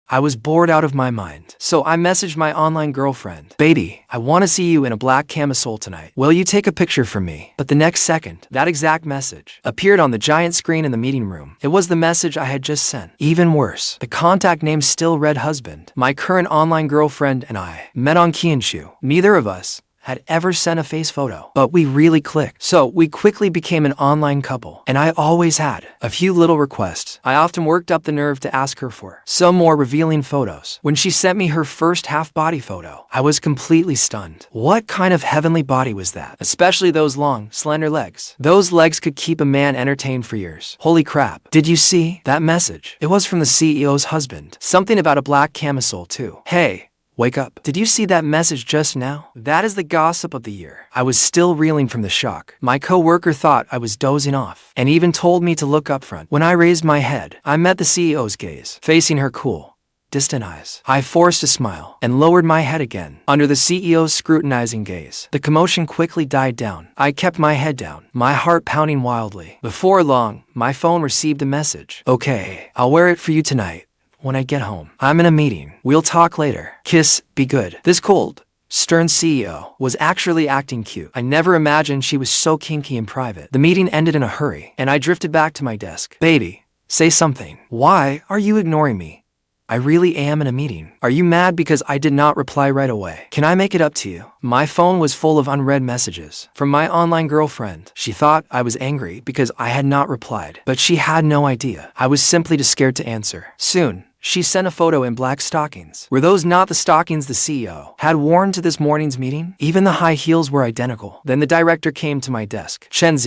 I was bored out of my mind. So I messaged my online girlfriend. Baby, I want to see you in a black camisole tonight. Will you take a picture for me? But the next second, that exact message appeared on the giant screen in the meeting room. It was the message I had just sent. Even worse, the contact name still read husband. My current online girlfriend and I met on Qianshu. Neither of us had ever sent a face photo, but we really clicked. So we quickly became an online couple, and I always had a few little requests. I often worked up the nerve to ask her for some more revealing photos. When she sent me her first half-body photo, I was completely stunned. What kind of heavenly body was that? Especially those long, slender legs. Those legs could keep a man entertained for years. Holy crap. Did you see that message? It was from the CEO's husband. Something about a black camisole too. Hey, wake up. Did you see that message just now? That is the gossip of the year. I was still reeling from the shock. My co-worker thought I was dozing off and even told me to look up front. When I raised my head, I met the CEO's gaze, facing her cool, distant eyes. I forced a smile and lowered my head again. Under the CEO's scrutinizing gaze, the commotion quickly died down. I kept my head down, my heart pounding wildly. Before long, my phone received a message. Okay, I'll wear it for you tonight. When I get home, I'm in a meeting. We'll talk later. Kiss, be good. This cold, stern CEO was actually acting cute. I never imagined she was so kinky in private. The meeting ended in a hurry, and I drifted back to my desk. Baby, say something. Why are you ignoring me? I really am in a meeting. Are you mad because I did not reply right away? Can I make it up to you? My phone was full of unread messages from my online girlfriend. She thought I was angry because I had not replied, but she had no idea. I was simply too scared to answer. Soon, she sent a photo in black stockings. Were those not the stockings the CEO had worn to this morning's meeting? Even the high heels were identical. Then the director came to my desk. Chen,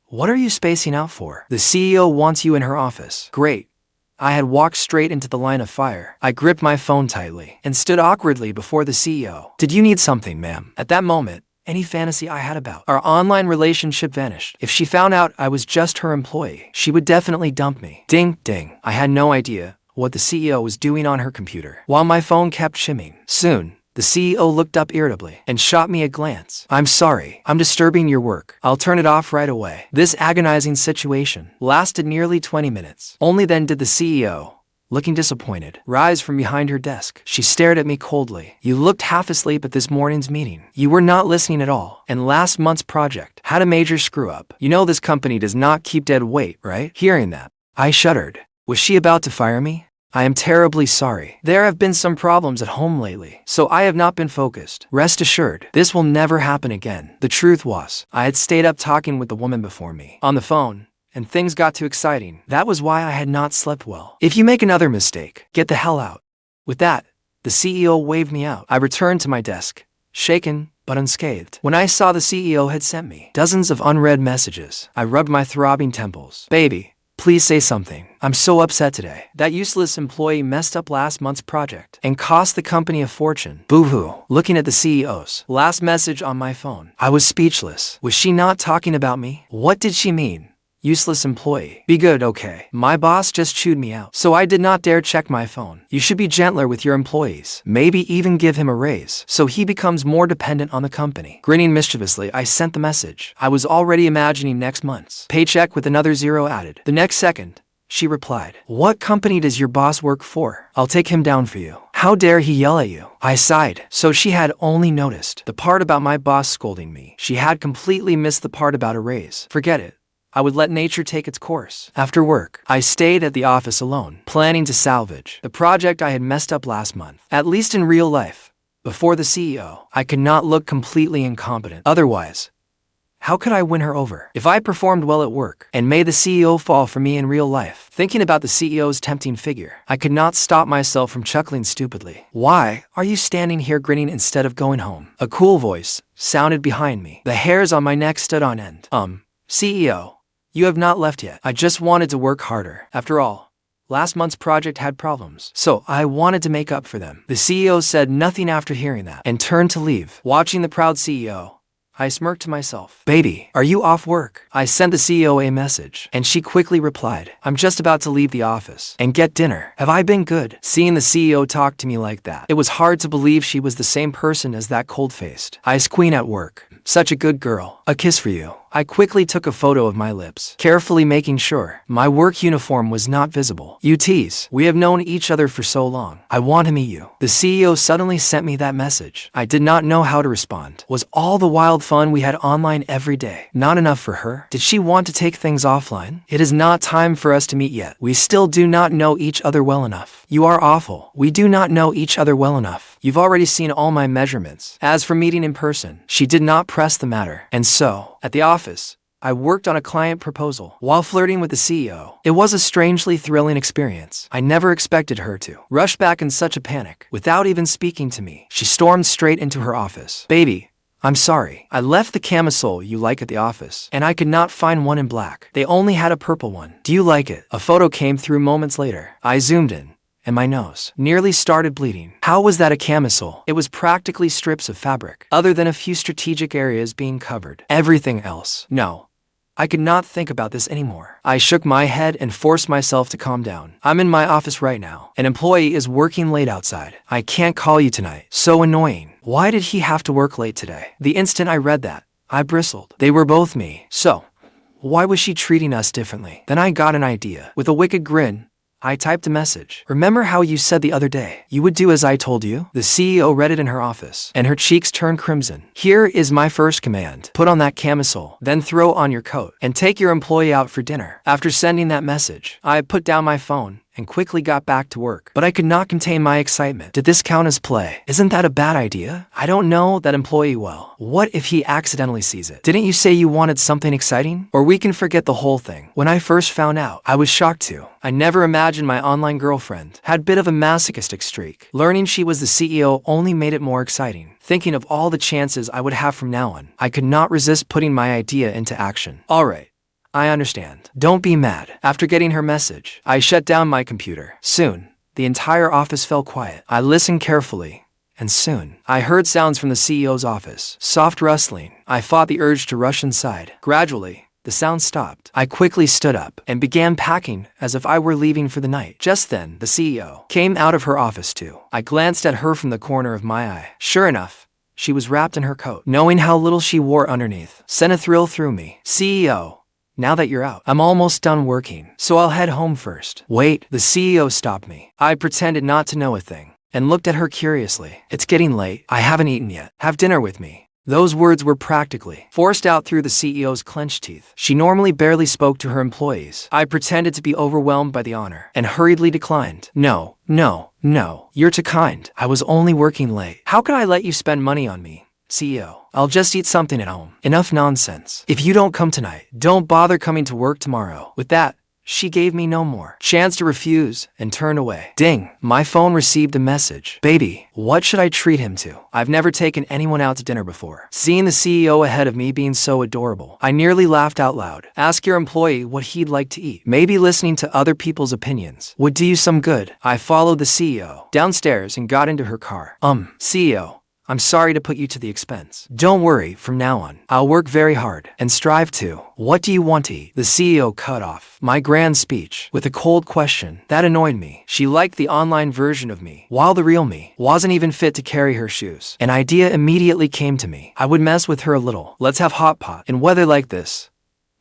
what are you spacing out for? The CEO wants you in her office. Great. I had walked straight into the line of fire. I gripped my phone tightly and stood awkwardly before the CEO. Did you need something, ma'am? At that moment, any fantasy I had about our online relationship vanished. If she found out I was just her employee, she would definitely dump me. Ding, ding. I had no idea what the CEO was doing on her computer, while my phone kept shimming. Soon, the CEO looked up irritably and shot me a glance. I'm sorry, I'm disturbing your work. I'll turn it off right away. This agonizing situation lasted nearly 20 minutes. Only then did the CEO, looking disappointed, rise from behind her desk. She stared at me coldly. You looked half asleep at this morning's meeting. You were not listening at all. And last month's project had a major screw-up. You know this company does not keep dead weight, right? Hearing that, I shuddered. Was she about to fire me? I am terribly sorry. There have been some problems at home lately, so I have not been focused. Rest assured, this will never happen again. The truth was, I had stayed up talking with the woman before me on the phone, and things got too exciting. That was why I had not slept well. If you make another mistake, get the hell out. With that, the CEO waved me out. I returned to my desk, shaken but unscathed. When I saw the CEO had sent me dozens of unread messages, I rubbed my throbbing temples. Baby, please say something. I'm so upset today. That useless employee messed up last month's project and cost the company a fortune. Boo-hoo. Looking at the CEO's last message on my phone, I was speechless. Was she not talking about me? What did she mean? Useless employee. Be good, okay. My boss just chewed me out, so I did not dare check my phone. You should be gentler with your employees. Maybe even give him a raise, so he becomes more dependent on the company. Grinning mischievously, I sent the message. I was already imagining next month's paycheck with another zero added. The next second, she replied, What company does your boss work for? I'll take him down for you. How dare he yell at you? I sighed. So she had only noticed the part about my boss scolding me. She had completely missed the part about a raise. Forget it. I would let nature take its course. After work, I stayed at the office alone, planning to salvage the project I had messed up last month. At least in real life, before the CEO, I could not look completely incompetent. Otherwise, how could I win her over? If I performed well at work and made the CEO fall for me in real life, thinking about the CEO's tempting figure, I could not stop myself from chuckling stupidly. Why are you standing here grinning instead of going home? A cool voice sounded behind me. The hairs on my neck stood on end. CEO. You have not left yet. I just wanted to work harder. After all, last month's project had problems, so I wanted to make up for them. The CEO said nothing after hearing that and turned to leave. Watching the proud CEO, I smirked to myself. Baby, are you off work? I sent the CEO a message, and she quickly replied, I'm just about to leave the office and get dinner. Have I been good? Seeing the CEO talk to me like that, it was hard to believe she was the same person as that cold-faced ice queen at work. Such a good girl. A kiss for you. I quickly took a photo of my lips, carefully making sure my work uniform was not visible. You tease. We have known each other for so long. I want to meet you. The CEO suddenly sent me that message. I did not know how to respond. Was all the wild fun we had online every day not enough for her? Did she want to take things offline? It is not time for us to meet yet. We still do not know each other well enough. You are awful. We do not know each other well enough. You've already seen all my measurements. As for meeting in person, she did not press the matter. And so, at the office, I worked on a client proposal while flirting with the CEO. It was a strangely thrilling experience. I never expected her to rush back in such a panic. Without even speaking to me, she stormed straight into her office. Baby, I'm sorry. I left the camisole you like at the office, and I could not find one in black. They only had a purple one. Do you like it? A photo came through moments later. I zoomed in, and my nose nearly started bleeding. How was that a camisole? It was practically strips of fabric, other than a few strategic areas being covered. Everything else. No. I could not think about this anymore. I shook my head and forced myself to calm down. I'm in my office right now. An employee is working late outside. I can't call you tonight. So annoying. Why did he have to work late today? The instant I read that, I bristled. They were both me. So, why was she treating us differently? Then I got an idea. With a wicked grin, I typed a message. Remember how you said the other day you would do as I told you? The CEO read it in her office, and her cheeks turned crimson. Here is my first command. Put on that camisole, then throw on your coat, and take your employee out for dinner. After sending that message, I put down my phone and quickly got back to work. But I could not contain my excitement. Did this count as play? Isn't that a bad idea? I don't know that employee well. What if he accidentally sees it? Didn't you say you wanted something exciting? Or we can forget the whole thing. When I first found out, I was shocked too. I never imagined my online girlfriend had a bit of a masochistic streak. Learning she was the CEO only made it more exciting. Thinking of all the chances I would have from now on, I could not resist putting my idea into action. All right. I understand. Don't be mad. After getting her message, I shut down my computer. Soon, the entire office fell quiet. I listened carefully, and soon, I heard sounds from the CEO's office. Soft rustling. I fought the urge to rush inside. Gradually, the sound stopped. I quickly stood up and began packing as if I were leaving for the night. Just then, the CEO came out of her office too. I glanced at her from the corner of my eye. Sure enough, she was wrapped in her coat. Knowing how little she wore underneath sent a thrill through me. CEO, now that you're out, I'm almost done working, so I'll head home first. Wait, the CEO stopped me. I pretended not to know a thing and looked at her curiously. It's getting late. I haven't eaten yet. Have dinner with me. Those words were practically forced out through the CEO's clenched teeth. She normally barely spoke to her employees. I pretended to be overwhelmed by the honor and hurriedly declined. No, you're too kind. I was only working late. How could I let you spend money on me? CEO, I'll just eat something at home. Enough nonsense. If you don't come tonight, don't bother coming to work tomorrow. With that, she gave me no more chance to refuse and turned away. Ding, my phone received a message. Baby, what should I treat him to? I've never taken anyone out to dinner before. Seeing the CEO ahead of me being so adorable, I nearly laughed out loud. Ask your employee what he'd like to eat. Maybe listening to other people's opinions would do you some good. I followed the CEO downstairs and got into her car. CEO, I'm sorry to put you to the expense. Don't worry, from now on, I'll work very hard and strive to. What do you want to eat? The CEO cut off my grand speech with a cold question. That annoyed me. She liked the online version of me, while the real me wasn't even fit to carry her shoes. An idea immediately came to me. I would mess with her a little. Let's have hot pot. In weather like this,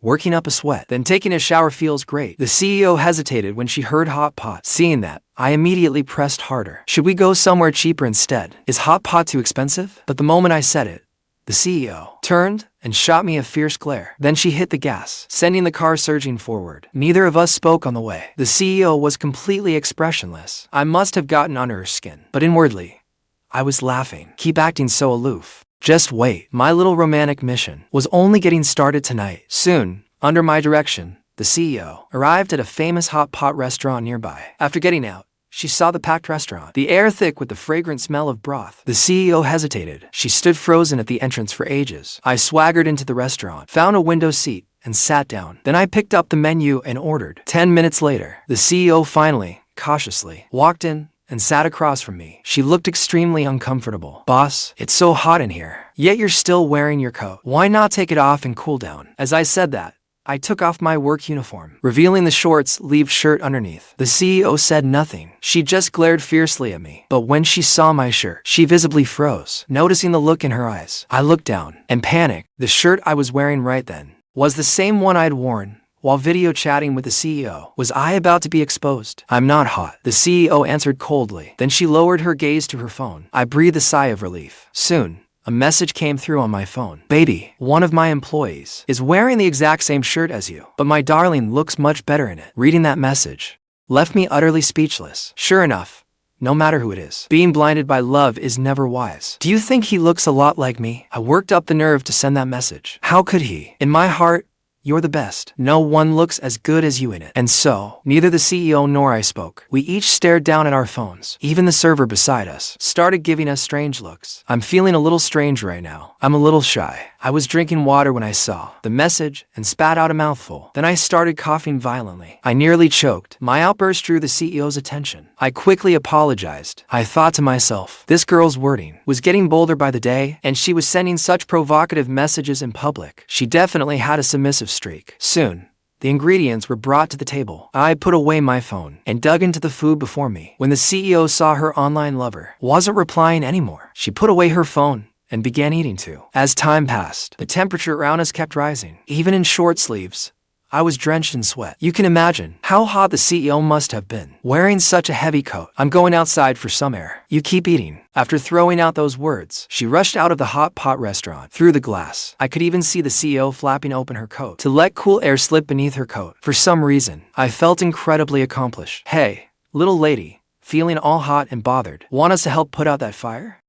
working up a sweat, then taking a shower feels great. The CEO hesitated when she heard hot pot. Seeing that, I immediately pressed harder. Should we go somewhere cheaper instead? Is hot pot too expensive? But the moment I said it, the CEO turned and shot me a fierce glare. Then she hit the gas, sending the car surging forward. Neither of us spoke on the way. The CEO was completely expressionless. I must have gotten under her skin, but inwardly, I was laughing. Keep acting so aloof. Just wait. My little romantic mission was only getting started tonight. Soon, under my direction, the CEO arrived at a famous hot pot restaurant nearby. After getting out, she saw the packed restaurant, the air thick with the fragrant smell of broth. The CEO hesitated. She stood frozen at the entrance for ages. I swaggered into the restaurant, found a window seat, and sat down. Then I picked up the menu and ordered. 10 minutes later, the CEO finally, cautiously, walked in and sat across from me. She looked extremely uncomfortable. Boss, it's so hot in here, yet you're still wearing your coat. Why not take it off and cool down? As I said that, I took off my work uniform, revealing the short-sleeved shirt underneath. The CEO said nothing. She just glared fiercely at me. But when she saw my shirt, she visibly froze, noticing the look in her eyes. I looked down and panicked. The shirt I was wearing right then was the same one I'd worn while video chatting with the CEO. Was I about to be exposed? I'm not hot, the CEO answered coldly. Then she lowered her gaze to her phone. I breathed a sigh of relief. Soon, a message came through on my phone. Baby, one of my employees is wearing the exact same shirt as you, but my darling looks much better in it. Reading that message left me utterly speechless. Sure enough, no matter who it is, being blinded by love is never wise. Do you think he looks a lot like me? I worked up the nerve to send that message. How could he? In my heart, you're the best. No one looks as good as you in it. And so, neither the CEO nor I spoke. We each stared down at our phones. Even the server beside us started giving us strange looks. I'm feeling a little strange right now. I'm a little shy. I was drinking water when I saw the message and spat out a mouthful. Then I started coughing violently. I nearly choked. My outburst drew the CEO's attention. I quickly apologized. I thought to myself, this girl's wording was getting bolder by the day, and she was sending such provocative messages in public. She definitely had a submissive streak. Soon, the ingredients were brought to the table. I put away my phone and dug into the food before me. When the CEO saw her online lover wasn't replying anymore, she put away her phone and began eating too. As time passed, the temperature around us kept rising. Even in short sleeves, I was drenched in sweat. You can imagine how hot the CEO must have been, wearing such a heavy coat. I'm going outside for some air. You keep eating. After throwing out those words, she rushed out of the hot pot restaurant. Through the glass, I could even see the CEO flapping open her coat to let cool air slip beneath her coat. For some reason, I felt incredibly accomplished. Hey, little lady, feeling all hot and bothered. Want us to help put out that fire?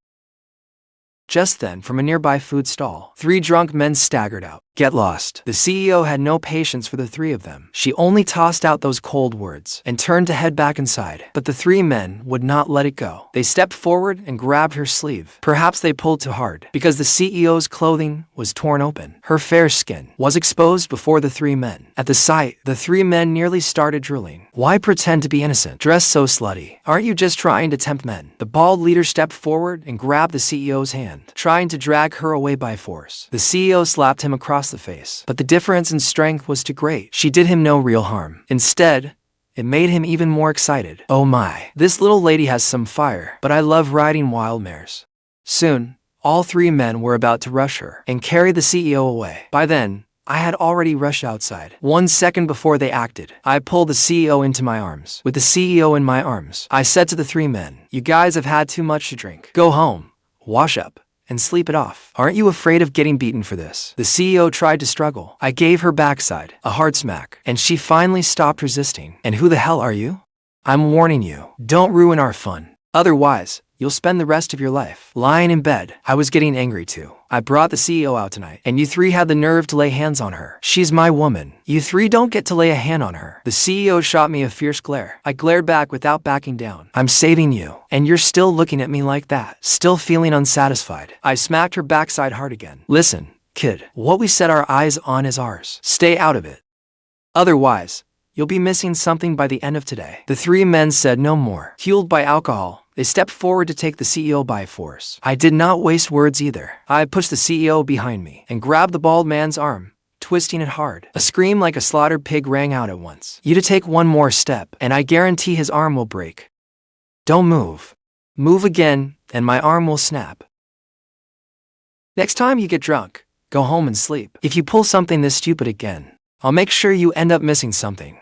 Just then, from a nearby food stall, 3 drunk men staggered out. Get lost. The CEO had no patience for the 3 of them. She only tossed out those cold words and turned to head back inside. But the 3 men would not let it go. They stepped forward and grabbed her sleeve. Perhaps they pulled too hard, because the CEO's clothing was torn open. Her fair skin was exposed before the 3 men. At the sight, the 3 men nearly started drooling. Why pretend to be innocent? Dressed so slutty. Aren't you just trying to tempt men? The bald leader stepped forward and grabbed the CEO's hand, trying to drag her away by force. The CEO slapped him across the face, but the difference in strength was too great. She did him no real harm. Instead, it made him even more excited. Oh my, this little lady has some fire, but I love riding wild mares. Soon, all 3 men were about to rush her and carry the CEO away. By then, I had already rushed outside. 1 second before they acted, I pulled the CEO into my arms. With the CEO in my arms, I said to the 3 men, you guys have had too much to drink. Go home, wash up, and sleep it off. Aren't you afraid of getting beaten for this? The CEO tried to struggle. I gave her backside a hard smack, and she finally stopped resisting. And who the hell are you? I'm warning you, don't ruin our fun. Otherwise, you'll spend the rest of your life lying in bed. I was getting angry too. I brought the CEO out tonight, and you 3 had the nerve to lay hands on her. She's my woman. You 3 don't get to lay a hand on her. The CEO shot me a fierce glare. I glared back without backing down. I'm saving you, and you're still looking at me like that, still feeling unsatisfied. I smacked her backside hard again. Listen, kid, what we set our eyes on is ours. Stay out of it. Otherwise, you'll be missing something by the end of today. The 3 men said no more. Fueled by alcohol, they stepped forward to take the CEO by force. I did not waste words either. I pushed the CEO behind me and grabbed the bald man's arm, twisting it hard. A scream like a slaughtered pig rang out at once. You to take one more step, and I guarantee his arm will break. Don't move. Move again, and my arm will snap. Next time you get drunk, go home and sleep. If you pull something this stupid again, I'll make sure you end up missing something.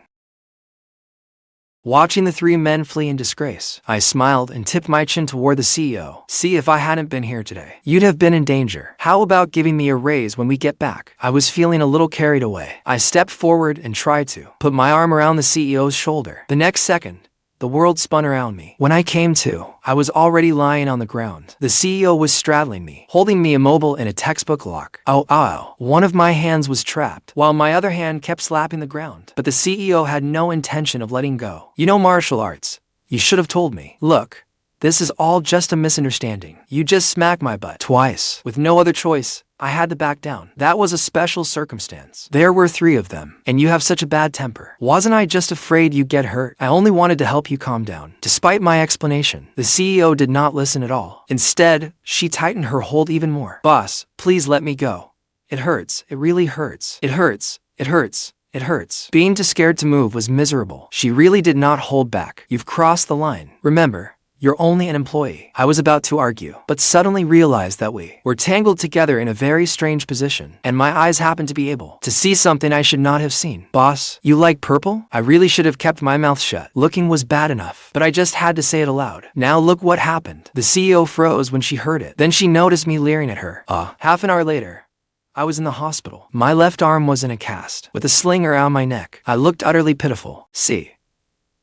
Watching the 3 men flee in disgrace, I smiled and tipped my chin toward the CEO. See, if I hadn't been here today, you'd have been in danger. How about giving me a raise when we get back? I was feeling a little carried away. I stepped forward and tried to put my arm around the CEO's shoulder. The next second, the world spun around me. When I came to, I was already lying on the ground. The CEO was straddling me, holding me immobile in a textbook lock. Ow. One of my hands was trapped, while my other hand kept slapping the ground. But the CEO had no intention of letting go. You know martial arts. You should have told me. Look, this is all just a misunderstanding. You just smacked my butt twice. With no other choice, I had to back down. That was a special circumstance. There were 3 of them, and you have such a bad temper. Wasn't I just afraid you'd get hurt? I only wanted to help you calm down. Despite my explanation, the CEO did not listen at all. Instead, she tightened her hold even more. Boss, please let me go. It hurts. It really hurts. It hurts. It hurts. It hurts. Being too scared to move was miserable. She really did not hold back. You've crossed the line. Remember, You're only an employee. I was about to argue, but suddenly realized that we were tangled together in a very strange position, and my eyes happened to be able to see something I should not have seen. Boss, you like purple? I really should have kept my mouth shut. Looking was bad enough, but I just had to say it aloud. Now look what happened. The CEO froze when she heard it. Then she noticed me leering at her. Half an hour later, I was in the hospital. My left arm was in a cast, with a sling around my neck. I looked utterly pitiful. See?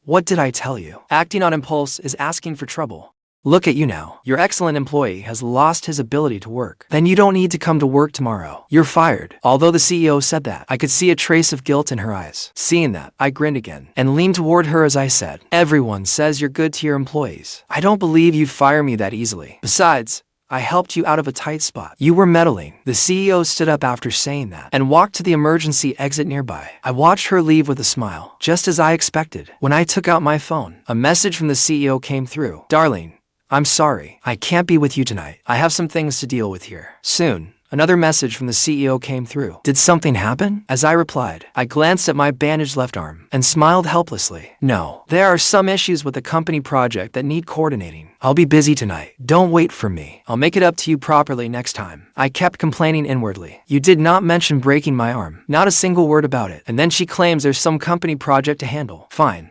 What did I tell you? Acting on impulse is asking for trouble. Look at you now. Your excellent employee has lost his ability to work. Then you don't need to come to work tomorrow. You're fired. Although the CEO said that, I could see a trace of guilt in her eyes. Seeing that, I grinned again and leaned toward her as I said, everyone says you're good to your employees. I don't believe you'd fire me that easily. Besides, I helped you out of a tight spot. You were meddling. The CEO stood up after saying that and walked to the emergency exit nearby. I watched her leave with a smile, just as I expected. When I took out my phone, a message from the CEO came through. Darling, I'm sorry. I can't be with you tonight. I have some things to deal with here. Soon. Another message from the CEO came through. Did something happen? As I replied, I glanced at my bandaged left arm and smiled helplessly. No, there are some issues with the company project that need coordinating. I'll be busy tonight. Don't wait for me. I'll make it up to you properly next time. I kept complaining inwardly. You did not mention breaking my arm. Not a single word about it. And then she claims there's some company project to handle. Fine.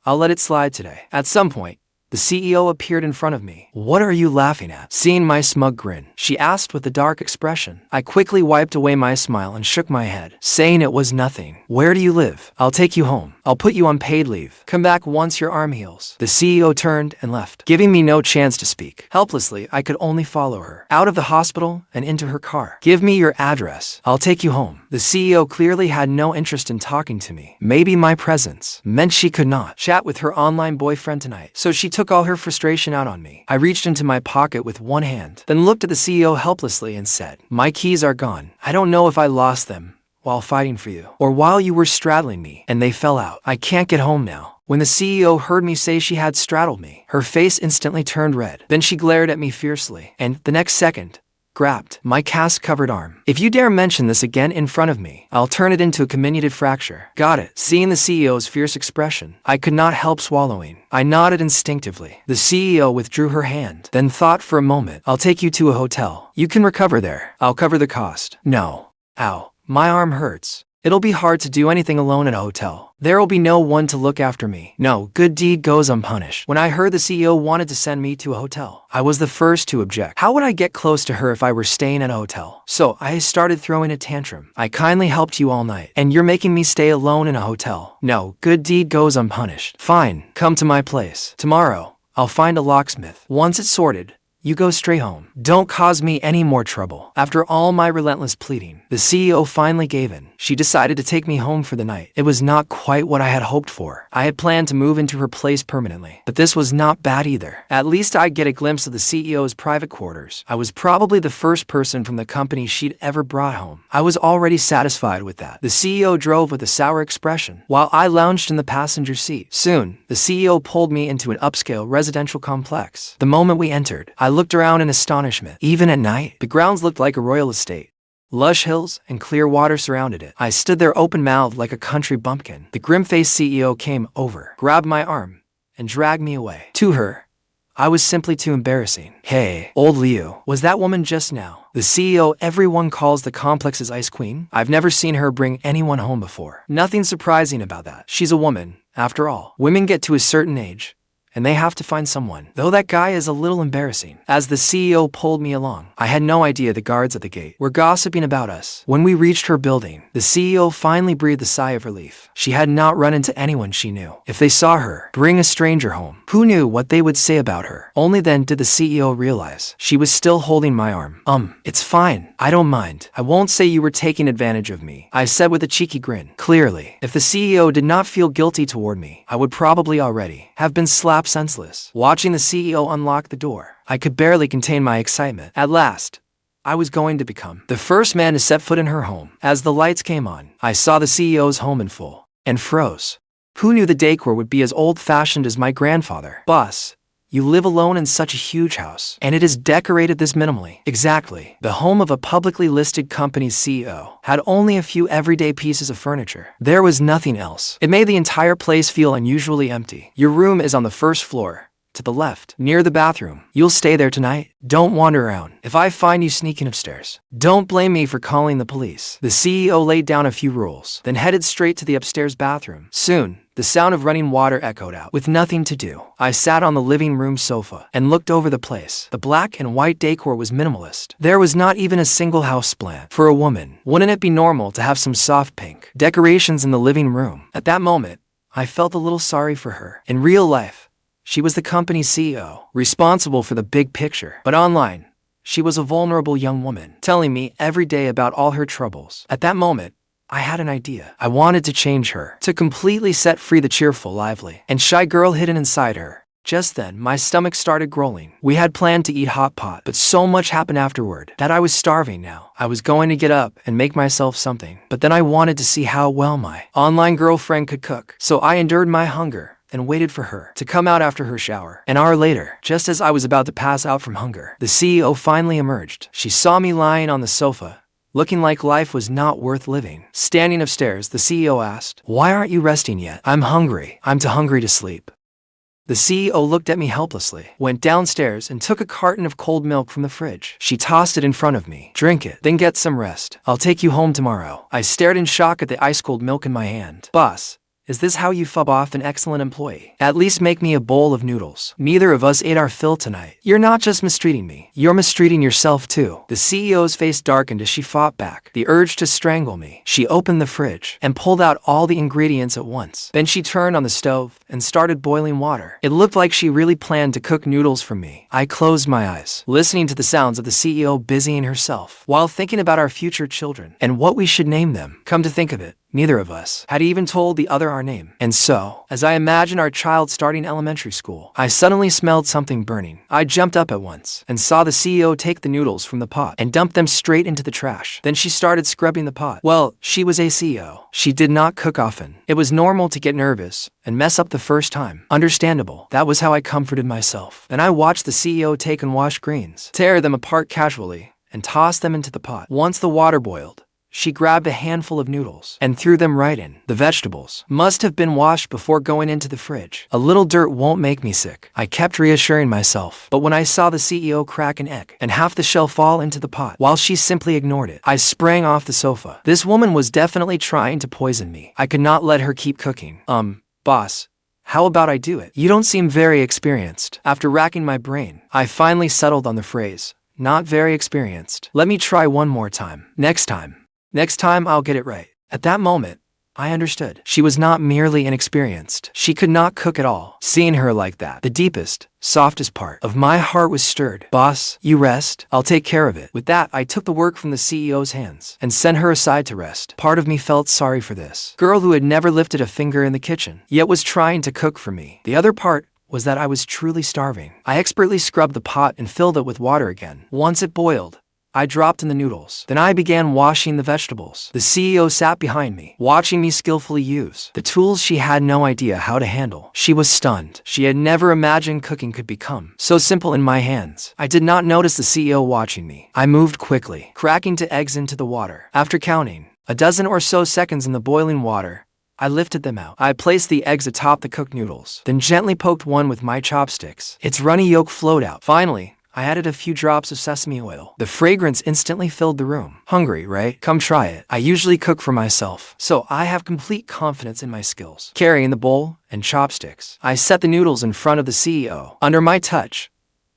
I'll let it slide today. At some point, the CEO appeared in front of me. What are you laughing at? Seeing my smug grin, she asked with a dark expression. I quickly wiped away my smile and shook my head, saying it was nothing. Where do you live? I'll take you home. I'll put you on paid leave. Come back once your arm heals. The CEO turned and left, giving me no chance to speak. Helplessly, I could only follow her out of the hospital and into her car. Give me your address. I'll take you home. The CEO clearly had no interest in talking to me. Maybe my presence meant she could not chat with her online boyfriend tonight, so she took all her frustration out on me. I reached into my pocket with one hand, then looked at the CEO helplessly and said, my keys are gone. I don't know if I lost them while fighting for you, or while you were straddling me and they fell out. I can't get home now. When the CEO heard me say she had straddled me, her face instantly turned red. Then she glared at me fiercely, and the next second, grabbed my cast-covered arm. If you dare mention this again in front of me, I'll turn it into a comminuted fracture. Got it. Seeing the CEO's fierce expression, I could not help swallowing. I nodded instinctively. The CEO withdrew her hand, then thought for a moment. I'll take you to a hotel. You can recover there. I'll cover the cost. No. Ow. My arm hurts. It'll be hard to do anything alone at a hotel. There'll be no one to look after me. No good deed goes unpunished. When I heard the CEO wanted to send me to a hotel, I was the first to object. How would I get close to her if I were staying at a hotel? So I started throwing a tantrum. I kindly helped you all night, and you're making me stay alone in a hotel. No good deed goes unpunished. Fine, come to my place. Tomorrow, I'll find a locksmith. Once it's sorted, you go straight home. Don't cause me any more trouble. After all my relentless pleading, the CEO finally gave in. She decided to take me home for the night. It was not quite what I had hoped for. I had planned to move into her place permanently, but this was not bad either. At least I'd get a glimpse of the CEO's private quarters. I was probably the first person from the company she'd ever brought home. I was already satisfied with that. The CEO drove with a sour expression, while I lounged in the passenger seat. Soon, the CEO pulled me into an upscale residential complex. The moment we entered, I looked around in astonishment. Even at night, the grounds looked like a royal estate. Lush hills and clear water surrounded it. I stood there open-mouthed like a country bumpkin. The grim-faced CEO came over, grabbed my arm, and dragged me away. To her, I was simply too embarrassing. Hey, old Liu, was that woman just now the CEO everyone calls the complex's ice queen? I've never seen her bring anyone home before. Nothing surprising about that. She's a woman, after all. Women get to a certain age, and they have to find someone. Though that guy is a little embarrassing. As the CEO pulled me along, I had no idea the guards at the gate were gossiping about us. When we reached her building, the CEO finally breathed a sigh of relief. She had not run into anyone she knew. If they saw her bring a stranger home, who knew what they would say about her? Only then did the CEO realize she was still holding my arm. It's fine. I don't mind. I won't say you were taking advantage of me, I said with a cheeky grin. Clearly, if the CEO did not feel guilty toward me, I would probably already have been slapped senseless. Watching the CEO unlock the door, I could barely contain my excitement. At last, I was going to become the first man to set foot in her home. As the lights came on, I saw the CEO's home in full, and froze. Who knew the decor would be as old-fashioned as my grandfather? Boss, you live alone in such a huge house, and it is decorated this minimally. Exactly. The home of a publicly listed company's CEO had only a few everyday pieces of furniture. There was nothing else. It made the entire place feel unusually empty. Your room is on the first floor. To the left, near the bathroom. You'll stay there tonight. Don't wander around. If I find you sneaking upstairs, don't blame me for calling the police. The CEO laid down a few rules, then headed straight to the upstairs bathroom. Soon, the sound of running water echoed out. With nothing to do, I sat on the living room sofa and looked over the place. The black and white decor was minimalist. There was not even a single houseplant. For a woman, wouldn't it be normal to have some soft pink decorations in the living room? At that moment, I felt a little sorry for her. In real life, she was the company's CEO, responsible for the big picture. But online, she was a vulnerable young woman, telling me every day about all her troubles. At that moment, I had an idea. I wanted to change her, to completely set free the cheerful, lively, and shy girl hidden inside her. Just then, my stomach started growling. We had planned to eat hot pot, but so much happened afterward that I was starving now. I was going to get up and make myself something, but then I wanted to see how well my online girlfriend could cook. So I endured my hunger and waited for her to come out after her shower. An hour later, just as I was about to pass out from hunger, the CEO finally emerged. She saw me lying on the sofa, looking like life was not worth living. Standing upstairs, the CEO asked, "Why aren't you resting yet?" "I'm hungry. I'm too hungry to sleep." The CEO looked at me helplessly, went downstairs and took a carton of cold milk from the fridge. She tossed it in front of me. "Drink it, then get some rest. I'll take you home tomorrow." I stared in shock at the ice-cold milk in my hand. "Boss, is this how you fob off an excellent employee? At least make me a bowl of noodles. Neither of us ate our fill tonight. You're not just mistreating me, you're mistreating yourself too." The CEO's face darkened as she fought back, the urge to strangle me. She opened the fridge and pulled out all the ingredients at once. Then she turned on the stove and started boiling water. It looked like she really planned to cook noodles for me. I closed my eyes, listening to the sounds of the CEO busying herself, while thinking about our future children and what we should name them. Come to think of it, neither of us had even told the other our name. And so, as I imagined our child starting elementary school, I suddenly smelled something burning. I jumped up at once and saw the CEO take the noodles from the pot and dump them straight into the trash. Then she started scrubbing the pot. Well, she was a CEO. She did not cook often. It was normal to get nervous and mess up the first time. Understandable. That was how I comforted myself. Then I watched the CEO take and wash greens, tear them apart casually, and toss them into the pot. Once the water boiled, she grabbed a handful of noodles and threw them right in. The vegetables must have been washed before going into the fridge. A little dirt won't make me sick, I kept reassuring myself. But when I saw the CEO crack an egg and half the shell fall into the pot, while she simply ignored it, I sprang off the sofa. This woman was definitely trying to poison me. I could not let her keep cooking. Boss, how about I do it? You don't seem very experienced. After racking my brain, I finally settled on the phrase, "Not very experienced. Let me try one more time. Next time I'll get it right." At that moment, I understood. She was not merely inexperienced. She could not cook at all. Seeing her like that, the deepest, softest part of my heart was stirred. "Boss, you rest. I'll take care of it." With that, I took the work from the CEO's hands and sent her aside to rest. Part of me felt sorry for this girl who had never lifted a finger in the kitchen, yet was trying to cook for me. The other part was that I was truly starving. I expertly scrubbed the pot and filled it with water again. Once it boiled, I dropped in the noodles. Then I began washing the vegetables. The CEO sat behind me, watching me skillfully use the tools she had no idea how to handle. She was stunned. She had never imagined cooking could become so simple in my hands. I did not notice the CEO watching me. I moved quickly, cracking 2 eggs into the water. After counting a dozen or so seconds in the boiling water, I lifted them out. I placed the eggs atop the cooked noodles, then gently poked one with my chopsticks. Its runny yolk flowed out. Finally, I added a few drops of sesame oil. The fragrance instantly filled the room. Hungry, right? Come try it. I usually cook for myself, so I have complete confidence in my skills. Carrying the bowl and chopsticks, I set the noodles in front of the CEO. Under my touch,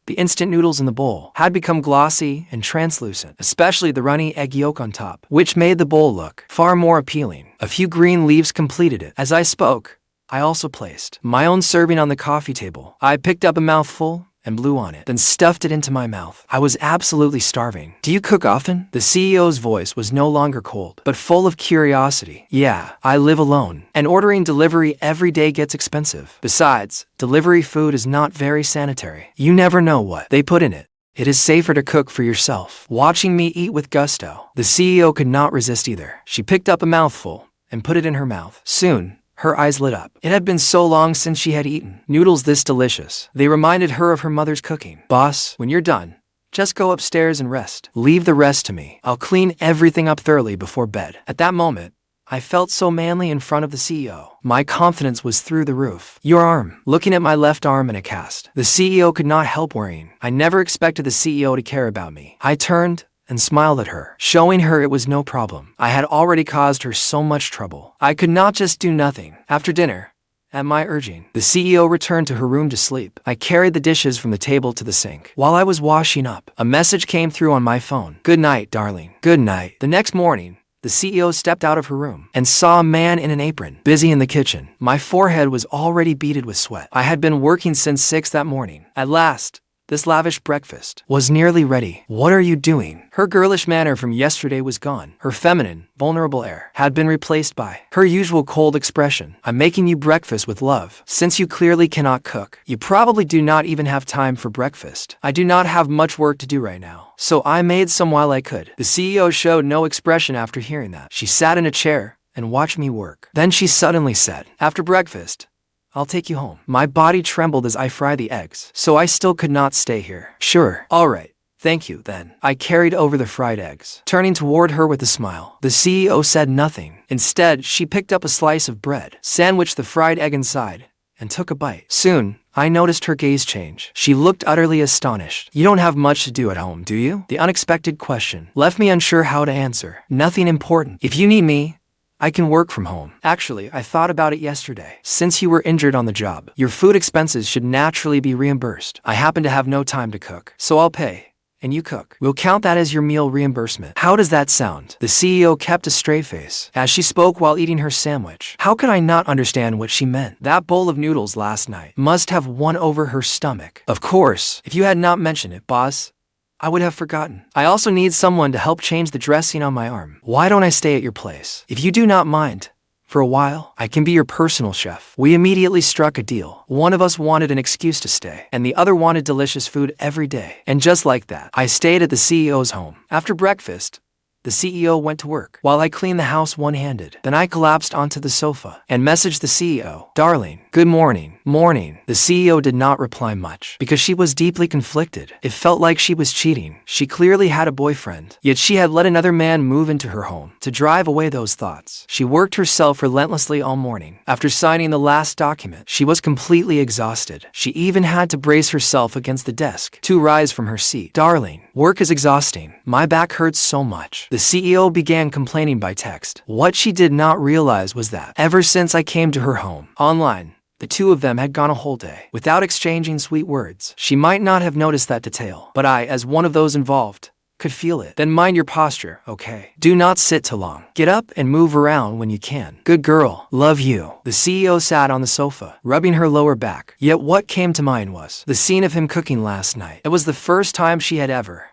the instant noodles in the bowl had become glossy and translucent, especially the runny egg yolk on top, which made the bowl look far more appealing. A few green leaves completed it. As I spoke, I also placed my own serving on the coffee table. I picked up a mouthful and blew on it, then stuffed it into my mouth. I was absolutely starving. "Do you cook often?" The CEO's voice was no longer cold, but full of curiosity. "Yeah, I live alone, and ordering delivery every day gets expensive. Besides, delivery food is not very sanitary. You never know what they put in it. It is safer to cook for yourself." Watching me eat with gusto, the CEO could not resist either. She picked up a mouthful and put it in her mouth. Soon, her eyes lit up. It had been so long since she had eaten noodles this delicious. They reminded her of her mother's cooking. "Boss, when you're done, just go upstairs and rest. Leave the rest to me. I'll clean everything up thoroughly before bed." At that moment, I felt so manly in front of the CEO. My confidence was through the roof. Your arm. Looking at my left arm in a cast. The CEO could not help worrying. I never expected the CEO to care about me. I turned and smiled at her, showing her it was no problem. I had already caused her so much trouble. I could not just do nothing. After dinner, at my urging, the CEO returned to her room to sleep. I carried the dishes from the table to the sink. While I was washing up, a message came through on my phone. Good night, darling. Good night. The next morning, the CEO stepped out of her room and saw a man in an apron, busy in the kitchen. My forehead was already beaded with sweat. I had been working since 6 that morning. At last, this lavish breakfast was nearly ready. What are you doing? Her girlish manner from yesterday was gone. Her feminine, vulnerable air had been replaced by her usual cold expression. I'm making you breakfast with love. Since you clearly cannot cook, you probably do not even have time for breakfast. I do not have much work to do right now, so I made some while I could. The CEO showed no expression after hearing that. She sat in a chair and watched me work. Then she suddenly said, after breakfast, I'll take you home. My body trembled as I fried the eggs, so I still could not stay here. Sure. All right. Thank you, then. I carried over the fried eggs, turning toward her with a smile. The CEO said nothing. Instead, she picked up a slice of bread, sandwiched the fried egg inside, and took a bite. Soon, I noticed her gaze change. She looked utterly astonished. You don't have much to do at home, do you? The unexpected question left me unsure how to answer. Nothing important. If you need me, I can work from home. Actually, I thought about it yesterday. Since you were injured on the job, your food expenses should naturally be reimbursed. I happen to have no time to cook, so I'll pay, and you cook. We'll count that as your meal reimbursement. How does that sound? The CEO kept a straight face as she spoke while eating her sandwich. How could I not understand what she meant? That bowl of noodles last night must have won over her stomach. Of course, if you had not mentioned it, boss, I would have forgotten. I also need someone to help change the dressing on my arm. Why don't I stay at your place? If you do not mind, for a while, I can be your personal chef. We immediately struck a deal. One of us wanted an excuse to stay, and the other wanted delicious food every day. And just like that, I stayed at the CEO's home. After breakfast, the CEO went to work, while I cleaned the house one-handed. Then I collapsed onto the sofa and messaged the CEO. Darling, good morning. Morning. The CEO did not reply much, because she was deeply conflicted. It felt like she was cheating. She clearly had a boyfriend, yet she had let another man move into her home to drive away those thoughts. She worked herself relentlessly all morning. After signing the last document, she was completely exhausted. She even had to brace herself against the desk to rise from her seat. Darling, work is exhausting. My back hurts so much. The CEO began complaining by text. What she did not realize was that, ever since I came to her home, online, the two of them had gone a whole day without exchanging sweet words. She might not have noticed that detail, but I, as one of those involved, could feel it. Then mind your posture, okay? Do not sit too long. Get up and move around when you can. Good girl. Love you. The CEO sat on the sofa, rubbing her lower back. Yet what came to mind was the scene of him cooking last night. It was the first time she had ever,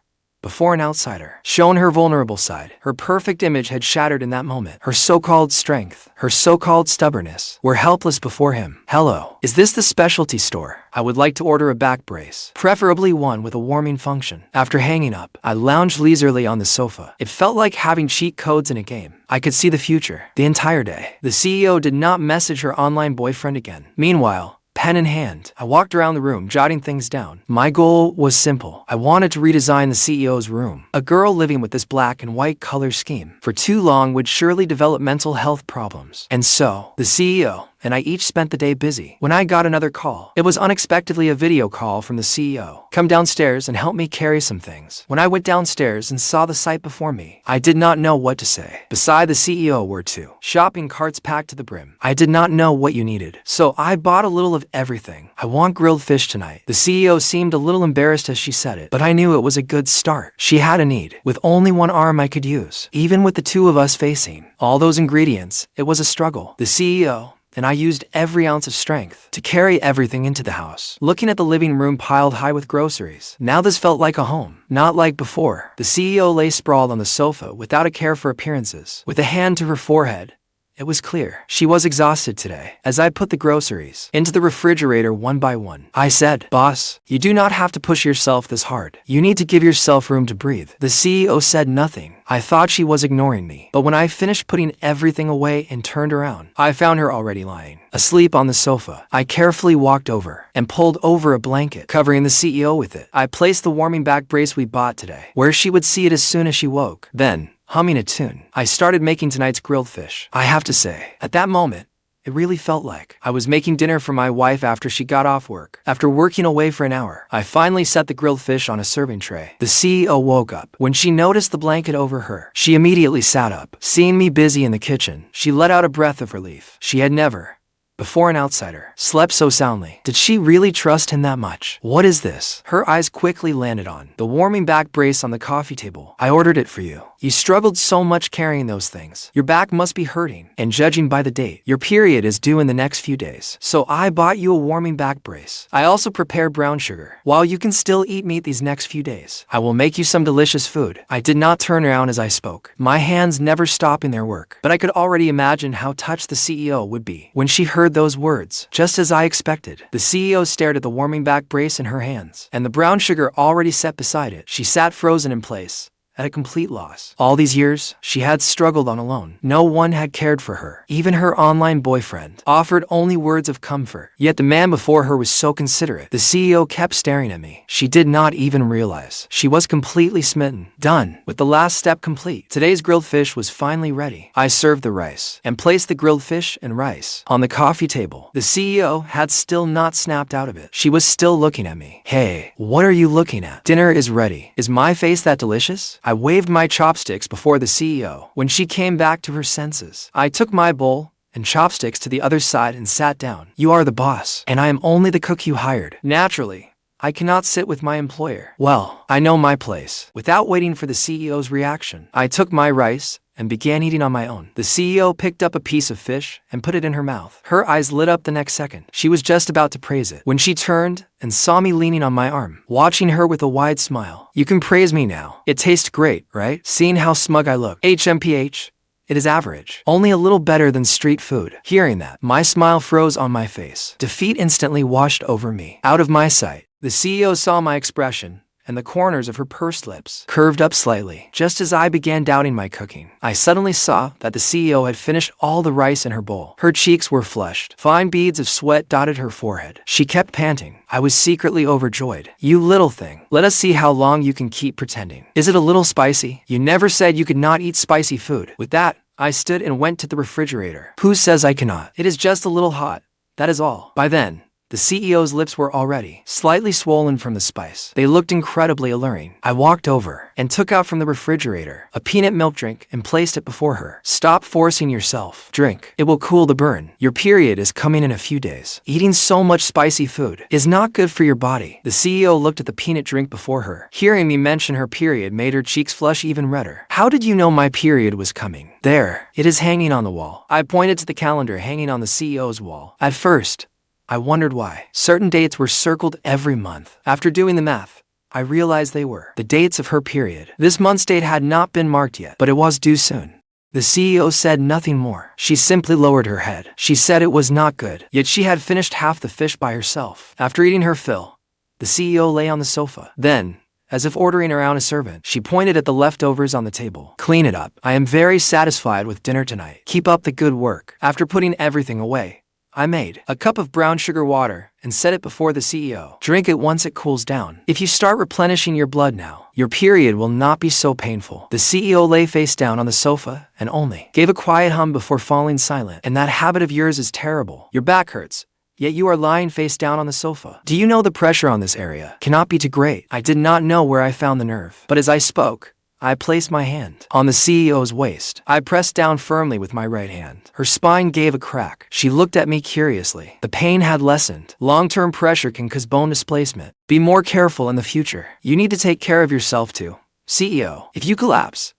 before an outsider, shown her vulnerable side. Her perfect image had shattered in that moment. Her so-called strength, her so-called stubbornness, were helpless before him. Hello, is this the specialty store? I would like to order a back brace, preferably one with a warming function. After hanging up, I lounged leisurely on the sofa. It felt like having cheat codes in a game. I could see the future, the entire day. The CEO did not message her online boyfriend again. Meanwhile, pen in hand, I walked around the room, jotting things down. My goal was simple. I wanted to redesign the CEO's room. A girl living with this black and white color scheme for too long would surely develop mental health problems. And so, the CEO and I each spent the day busy. When I got another call, it was unexpectedly a video call from the CEO. Come downstairs and help me carry some things. When I went downstairs and saw the sight before me, I did not know what to say. Beside the CEO were two shopping carts packed to the brim. I did not know what you needed, so I bought a little of everything. I want grilled fish tonight. The CEO seemed a little embarrassed as she said it, but I knew it was a good start. She had a need. With only one arm I could use. Even with the two of us facing all those ingredients, it was a struggle. The CEO and I used every ounce of strength to carry everything into the house. Looking at the living room piled high with groceries, now this felt like a home, not like before. The CEO lay sprawled on the sofa without a care for appearances. With a hand to her forehead, it was clear she was exhausted today. As I put the groceries into the refrigerator one by one, I said, "Boss, you do not have to push yourself this hard. You need to give yourself room to breathe." The CEO said nothing. I thought she was ignoring me, but when I finished putting everything away and turned around, I found her already lying asleep on the sofa. I carefully walked over and pulled over a blanket, covering the CEO with it. I placed the warming back brace we bought today, where she would see it as soon as she woke. Then, humming a tune. I started making tonight's grilled fish. I have to say, at that moment, it really felt like I was making dinner for my wife after she got off work. After working away for an hour, I finally set the grilled fish on a serving tray. The CEO woke up. When she noticed the blanket over her, she immediately sat up. Seeing me busy in the kitchen, she let out a breath of relief. She had never, before an outsider, slept so soundly. Did she really trust him that much? What is this? Her eyes quickly landed on the warming back brace on the coffee table. I ordered it for you. You struggled so much carrying those things. Your back must be hurting, and judging by the date, your period is due in the next few days. So I bought you a warming back brace. I also prepared brown sugar. While you can still eat meat these next few days, I will make you some delicious food. I did not turn around as I spoke, my hands never stopping their work, but I could already imagine how touched the CEO would be when she heard those words. Just as I expected, the CEO stared at the warming back brace in her hands, and the brown sugar already set beside it. She sat frozen in place, at a complete loss. All these years, she had struggled on alone. No one had cared for her. Even her online boyfriend offered only words of comfort. Yet the man before her was so considerate. The CEO kept staring at me. She did not even realize she was completely smitten. Done. With the last step complete, today's grilled fish was finally ready. I served the rice and placed the grilled fish and rice on the coffee table. The CEO had still not snapped out of it. She was still looking at me. Hey, what are you looking at? Dinner is ready. Is my face that delicious? I waved my chopsticks before the CEO. When she came back to her senses, I took my bowl and chopsticks to the other side and sat down. You are the boss, and I am only the cook you hired. Naturally, I cannot sit with my employer. Well, I know my place. Without waiting for the CEO's reaction, I took my rice and began eating on my own. The CEO picked up a piece of fish and put it in her mouth. Her eyes lit up the next second. She was just about to praise it when she turned and saw me leaning on my arm, watching her with a wide smile. You can praise me now. It tastes great, right? Seeing how smug I look. HMPH. It is average. Only a little better than street food. Hearing that, my smile froze on my face. Defeat instantly washed over me. Out of my sight, the CEO saw my expression, and the corners of her pursed lips curved up slightly. Just as I began doubting my cooking, I suddenly saw that the CEO had finished all the rice in her bowl. Her cheeks were flushed. Fine beads of sweat dotted her forehead. She kept panting. I was secretly overjoyed. You little thing. Let us see how long you can keep pretending. Is it a little spicy? You never said you could not eat spicy food. With that, I stood and went to the refrigerator. Who says I cannot? It is just a little hot. That is all. By then, the CEO's lips were already slightly swollen from the spice. They looked incredibly alluring. I walked over and took out from the refrigerator a peanut milk drink and placed it before her. Stop forcing yourself. Drink. It will cool the burn. Your period is coming in a few days. Eating so much spicy food is not good for your body. The CEO looked at the peanut drink before her. Hearing me mention her period made her cheeks flush even redder. How did you know my period was coming? There. It is hanging on the wall. I pointed to the calendar hanging on the CEO's wall. At first, I wondered why. Certain dates were circled every month. After doing the math, I realized they were the dates of her period. This month's date had not been marked yet, but it was due soon. The CEO said nothing more. She simply lowered her head. She said it was not good, yet she had finished half the fish by herself. After eating her fill, the CEO lay on the sofa. Then, as if ordering around a servant, she pointed at the leftovers on the table. Clean it up. I am very satisfied with dinner tonight. Keep up the good work. After putting everything away, I made a cup of brown sugar water and set it before the CEO. Drink it once it cools down. If you start replenishing your blood now, your period will not be so painful. The CEO lay face down on the sofa and only gave a quiet hum before falling silent. And that habit of yours is terrible. Your back hurts, yet you are lying face down on the sofa. Do you know the pressure on this area cannot be too great? I did not know where I found the nerve, but as I spoke, I placed my hand on the CEO's waist. I pressed down firmly with my right hand. Her spine gave a crack. She looked at me curiously. The pain had lessened. Long-term pressure can cause bone displacement. Be more careful in the future. You need to take care of yourself too. CEO, if you collapse,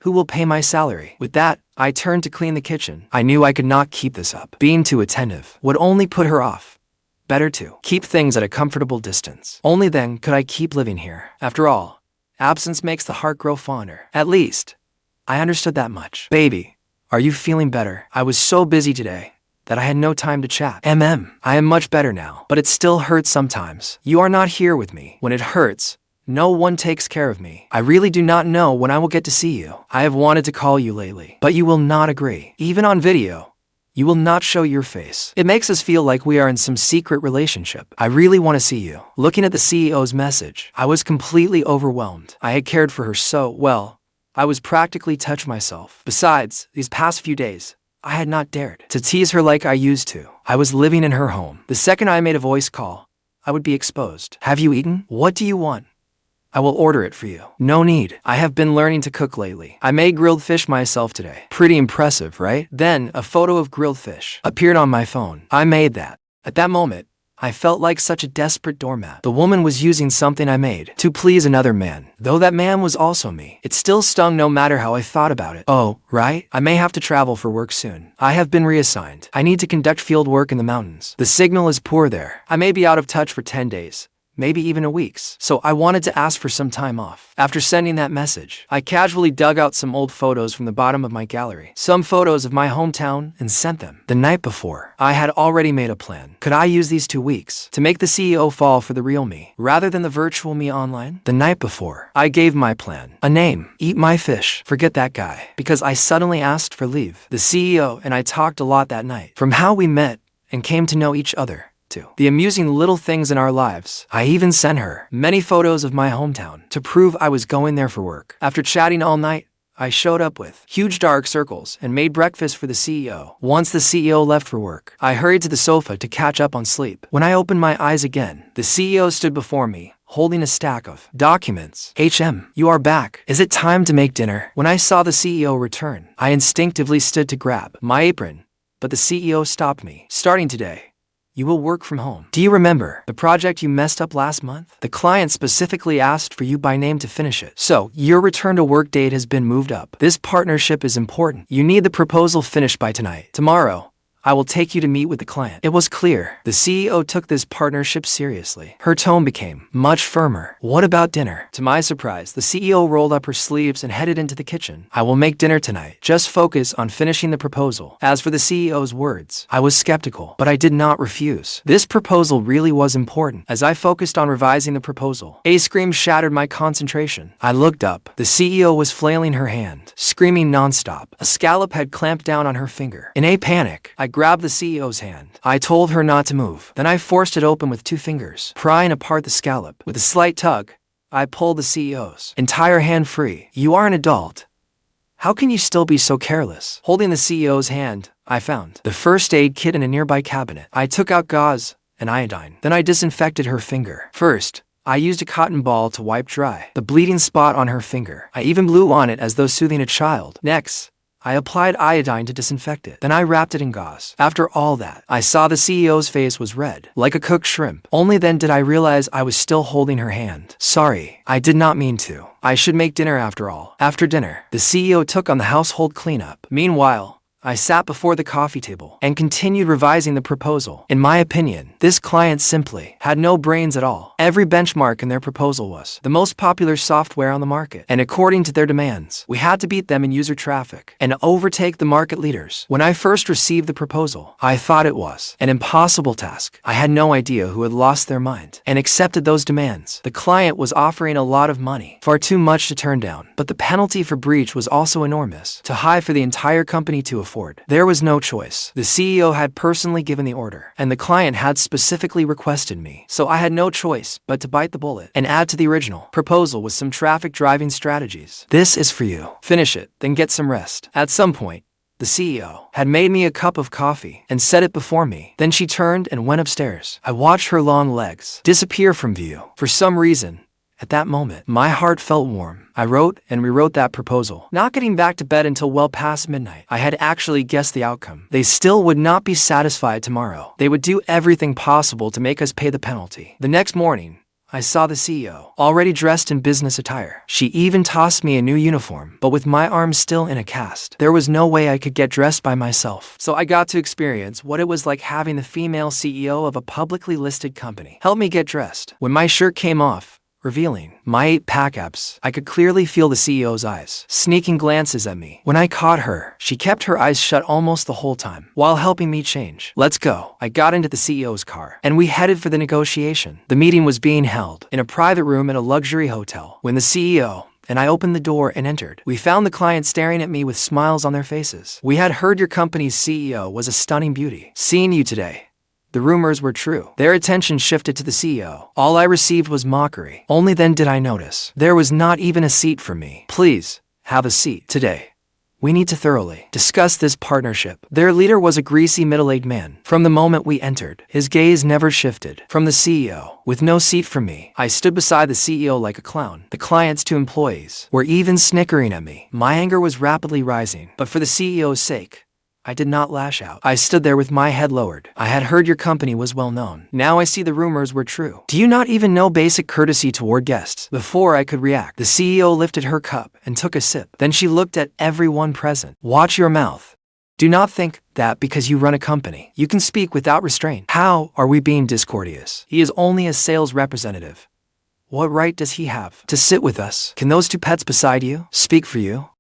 who will pay my salary? With that, I turned to clean the kitchen. I knew I could not keep this up. Being too attentive would only put her off. Better to keep things at a comfortable distance. Only then could I keep living here. After all, absence makes the heart grow fonder. At least, I understood that much. Baby, are you feeling better? I was so busy today that I had no time to chat. I am much better now, but it still hurts sometimes. You are not here with me. When it hurts, no one takes care of me. I really do not know when I will get to see you. I have wanted to call you lately, but you will not agree. Even on video, you will not show your face. It makes us feel like we are in some secret relationship. I really want to see you. Looking at the CEO's message, I was completely overwhelmed. I had cared for her so well. I was practically touched myself. Besides, these past few days, I had not dared to tease her like I used to. I was living in her home. The second I made a voice call, I would be exposed. Have you eaten? What do you want? I will order it for you. No need. I have been learning to cook lately. I made grilled fish myself today. Pretty impressive, right? Then, a photo of grilled fish appeared on my phone. I made that. At that moment, I felt like such a desperate doormat. The woman was using something I made to please another man. Though that man was also me, it still stung no matter how I thought about it. Oh, right? I may have to travel for work soon. I have been reassigned. I need to conduct field work in the mountains. The signal is poor there. I may be out of touch for 10 days. Maybe even a week's. So I wanted to ask for some time off. After sending that message, I casually dug out some old photos from the bottom of my gallery, some photos of my hometown, and sent them. The night before, I had already made a plan. Could I use these 2 weeks to make the CEO fall for the real me, rather than the virtual me online? The night before, I gave my plan a name: Eat My Fish. Forget that guy, because I suddenly asked for leave. The CEO and I talked a lot that night, from how we met and came to know each other, to the amusing little things in our lives. I even sent her many photos of my hometown to prove I was going there for work. After chatting all night, I showed up with huge dark circles and made breakfast for the CEO. Once the CEO left for work, I hurried to the sofa to catch up on sleep. When I opened my eyes again, the CEO stood before me, holding a stack of documents. You are back. Is it time to make dinner? When I saw the CEO return, I instinctively stood to grab my apron, but the CEO stopped me. Starting today, you will work from home. Do you remember the project you messed up last month? The client specifically asked for you by name to finish it. So, your return to work date has been moved up. This partnership is important. You need the proposal finished by tonight. Tomorrow, I will take you to meet with the client. It was clear the CEO took this partnership seriously. Her tone became much firmer. What about dinner? To my surprise, the CEO rolled up her sleeves and headed into the kitchen. I will make dinner tonight. Just focus on finishing the proposal. As for the CEO's words, I was skeptical, but I did not refuse. This proposal really was important. As I focused on revising the proposal, a scream shattered my concentration. I looked up. The CEO was flailing her hand, screaming nonstop. A scallop had clamped down on her finger. In a panic, I grabbed the CEO's hand. I told her not to move. Then I forced it open with 2 fingers, prying apart the scallop. With a slight tug, I pulled the CEO's entire hand free. You are an adult. How can you still be so careless? Holding the CEO's hand, I found the first aid kit in a nearby cabinet. I took out gauze and iodine. Then I disinfected her finger. First, I used a cotton ball to wipe dry the bleeding spot on her finger. I even blew on it as though soothing a child. Next, I applied iodine to disinfect it. Then I wrapped it in gauze. After all that, I saw the CEO's face was red, like a cooked shrimp. Only then did I realize I was still holding her hand. Sorry, I did not mean to. I should make dinner after all. After dinner, the CEO took on the household cleanup. Meanwhile, I sat before the coffee table and continued revising the proposal. In my opinion, this client simply had no brains at all. Every benchmark in their proposal was the most popular software on the market, and according to their demands, we had to beat them in user traffic and overtake the market leaders. When I first received the proposal, I thought it was an impossible task. I had no idea who had lost their mind and accepted those demands. The client was offering a lot of money, far too much to turn down, but the penalty for breach was also enormous, too high for the entire company to afford. There was no choice. The CEO had personally given the order, and the client had specifically requested me. So I had no choice but to bite the bullet and add to the original proposal with some traffic driving strategies. This is for you. Finish it, then get some rest. At some point, the CEO had made me a cup of coffee and set it before me. Then she turned and went upstairs. I watched her long legs disappear from view. For some reason, at that moment, my heart felt warm. I wrote and rewrote that proposal, not getting back to bed until well past midnight. I had actually guessed the outcome. They still would not be satisfied tomorrow. They would do everything possible to make us pay the penalty. The next morning, I saw the CEO, already dressed in business attire. She even tossed me a new uniform, but with my arms still in a cast. There was no way I could get dressed by myself. So I got to experience what it was like having the female CEO of a publicly listed company help me get dressed. When my shirt came off, revealing my 8-pack abs, I could clearly feel the CEO's eyes, sneaking glances at me. When I caught her, she kept her eyes shut almost the whole time, while helping me change. Let's go. I got into the CEO's car, and we headed for the negotiation. The meeting was being held in a private room at a luxury hotel. When the CEO and I opened the door and entered, we found the client staring at me with smiles on their faces. We had heard your company's CEO was a stunning beauty. Seeing you today, the rumors were true. Their attention shifted to the CEO. All I received was mockery. Only then did I notice there was not even a seat for me. Please, Have a seat. Today, we need to thoroughly discuss this partnership. Their leader was a greasy middle-aged man. From the moment we entered, his gaze never shifted from the CEO. With no seat for me, I stood beside the CEO like a clown. The clients to employees were even snickering at me. My anger was rapidly rising, but for the CEO's sake, I did not lash out. I stood there with my head lowered. I had heard your company was well known. Now I see the rumors were true. Do you not even know basic courtesy toward guests? Before I could react, the CEO lifted her cup and took a sip. Then she looked at everyone present. Watch your mouth. Do not think that because you run a company, you can speak without restraint. How are we being discourteous? He is only a sales representative. What right does he have to sit with us? Can those two pets beside you speak for you?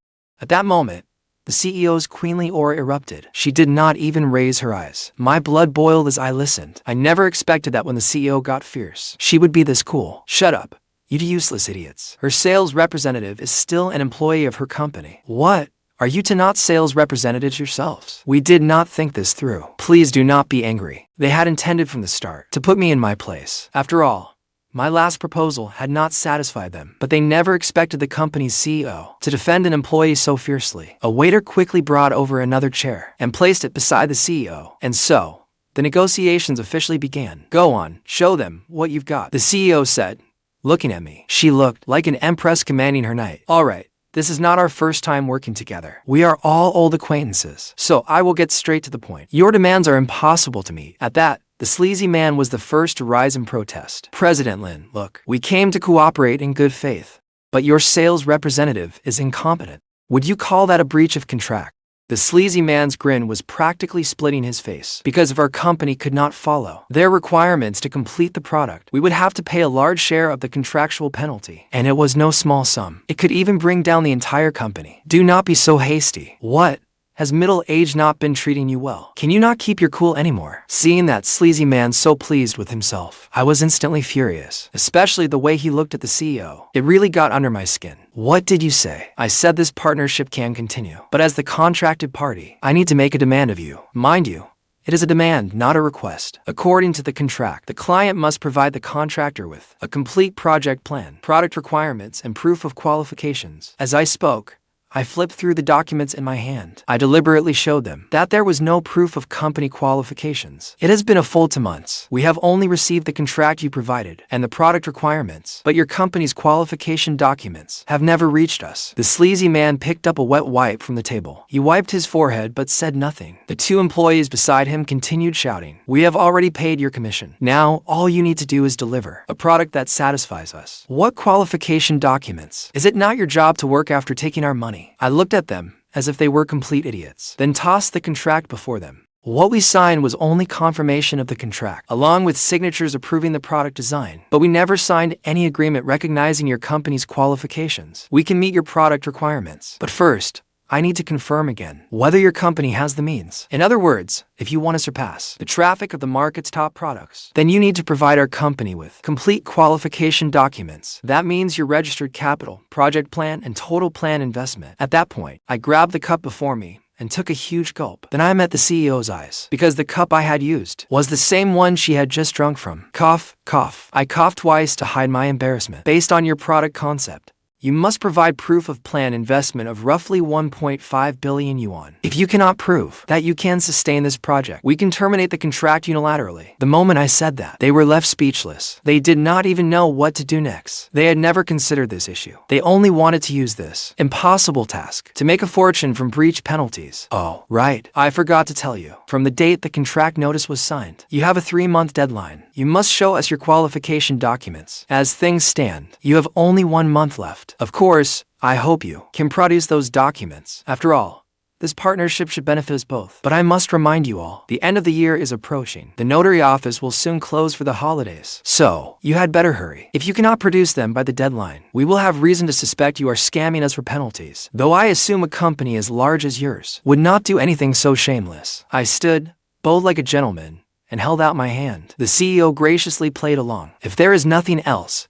At that moment, the CEO's queenly aura erupted. She did not even raise her eyes. My blood boiled as I listened. I never expected that when the CEO got fierce, she would be this cool. Shut up, you useless idiots. Her sales representative is still an employee of her company. What? Are you to not sales representatives yourselves? We did not think this through. Please do not be angry. They had intended from the start to put me in my place. After all, my last proposal had not satisfied them, but they never expected the company's CEO to defend an employee so fiercely. A waiter quickly brought over another chair and placed it beside the CEO. And so, the negotiations officially began. Go on, show them what you've got, the CEO said, looking at me. She looked like an empress commanding her knight. All right, this is not our first time working together. We are all old acquaintances, so I will get straight to the point. Your demands are impossible to meet. At that, the sleazy man was the first to rise in protest. President Lin, look, we came to cooperate in good faith, but your sales representative is incompetent. Would you call that a breach of contract? The sleazy man's grin was practically splitting his face. Because if our company could not follow their requirements to complete the product, we would have to pay a large share of the contractual penalty. And it was no small sum. It could even bring down the entire company. Do not be so hasty. What? Has middle age not been treating you well? Can you not keep your cool anymore? Seeing that sleazy man so pleased with himself, I was instantly furious, especially the way he looked at the CEO. It really got under my skin. What did you say? I said this partnership can continue, but as the contracted party, I need to make a demand of you. Mind you, it is a demand, not a request. According to the contract, the client must provide the contractor with a complete project plan, product requirements, and proof of qualifications. As I spoke, I flipped through the documents in my hand. I deliberately showed them that there was no proof of company qualifications. It has been a full 2 months. We have only received the contract you provided and the product requirements, but your company's qualification documents have never reached us. The sleazy man picked up a wet wipe from the table. He wiped his forehead but said nothing. The two employees beside him continued shouting, "We have already paid your commission. Now, all you need to do is deliver a product that satisfies us." What qualification documents? Is it not your job to work after taking our money? I looked at them as if they were complete idiots, then tossed the contract before them. What we signed was only confirmation of the contract, along with signatures approving the product design. But we never signed any agreement recognizing your company's qualifications. We can meet your product requirements, but first, I need to confirm again whether your company has the means. In other words, if you want to surpass the traffic of the market's top products, then you need to provide our company with complete qualification documents. That means your registered capital, project plan, and total plan investment. At that point, I grabbed the cup before me and took a huge gulp. Then I met the CEO's eyes, because the cup I had used was the same one she had just drunk from. Cough, cough. I coughed twice to hide my embarrassment. Based on your product concept, you must provide proof of plan investment of roughly 1.5 billion yuan. If you cannot prove that you can sustain this project, we can terminate the contract unilaterally. The moment I said that, they were left speechless. They did not even know what to do next. They had never considered this issue. They only wanted to use this impossible task to make a fortune from breach penalties. Oh, right. I forgot to tell you. From the date the contract notice was signed, you have a 3-month deadline. You must show us your qualification documents. As things stand, you have only 1 month left. Of course, I hope you can produce those documents. After all, this partnership should benefit us both. But I must remind you all, the end of the year is approaching. The notary office will soon close for the holidays. So, you had better hurry. If you cannot produce them by the deadline, we will have reason to suspect you are scamming us for penalties. Though I assume a company as large as yours would not do anything so shameless. I stood, bowed like a gentleman, and held out my hand. The CEO graciously played along. If there is nothing else,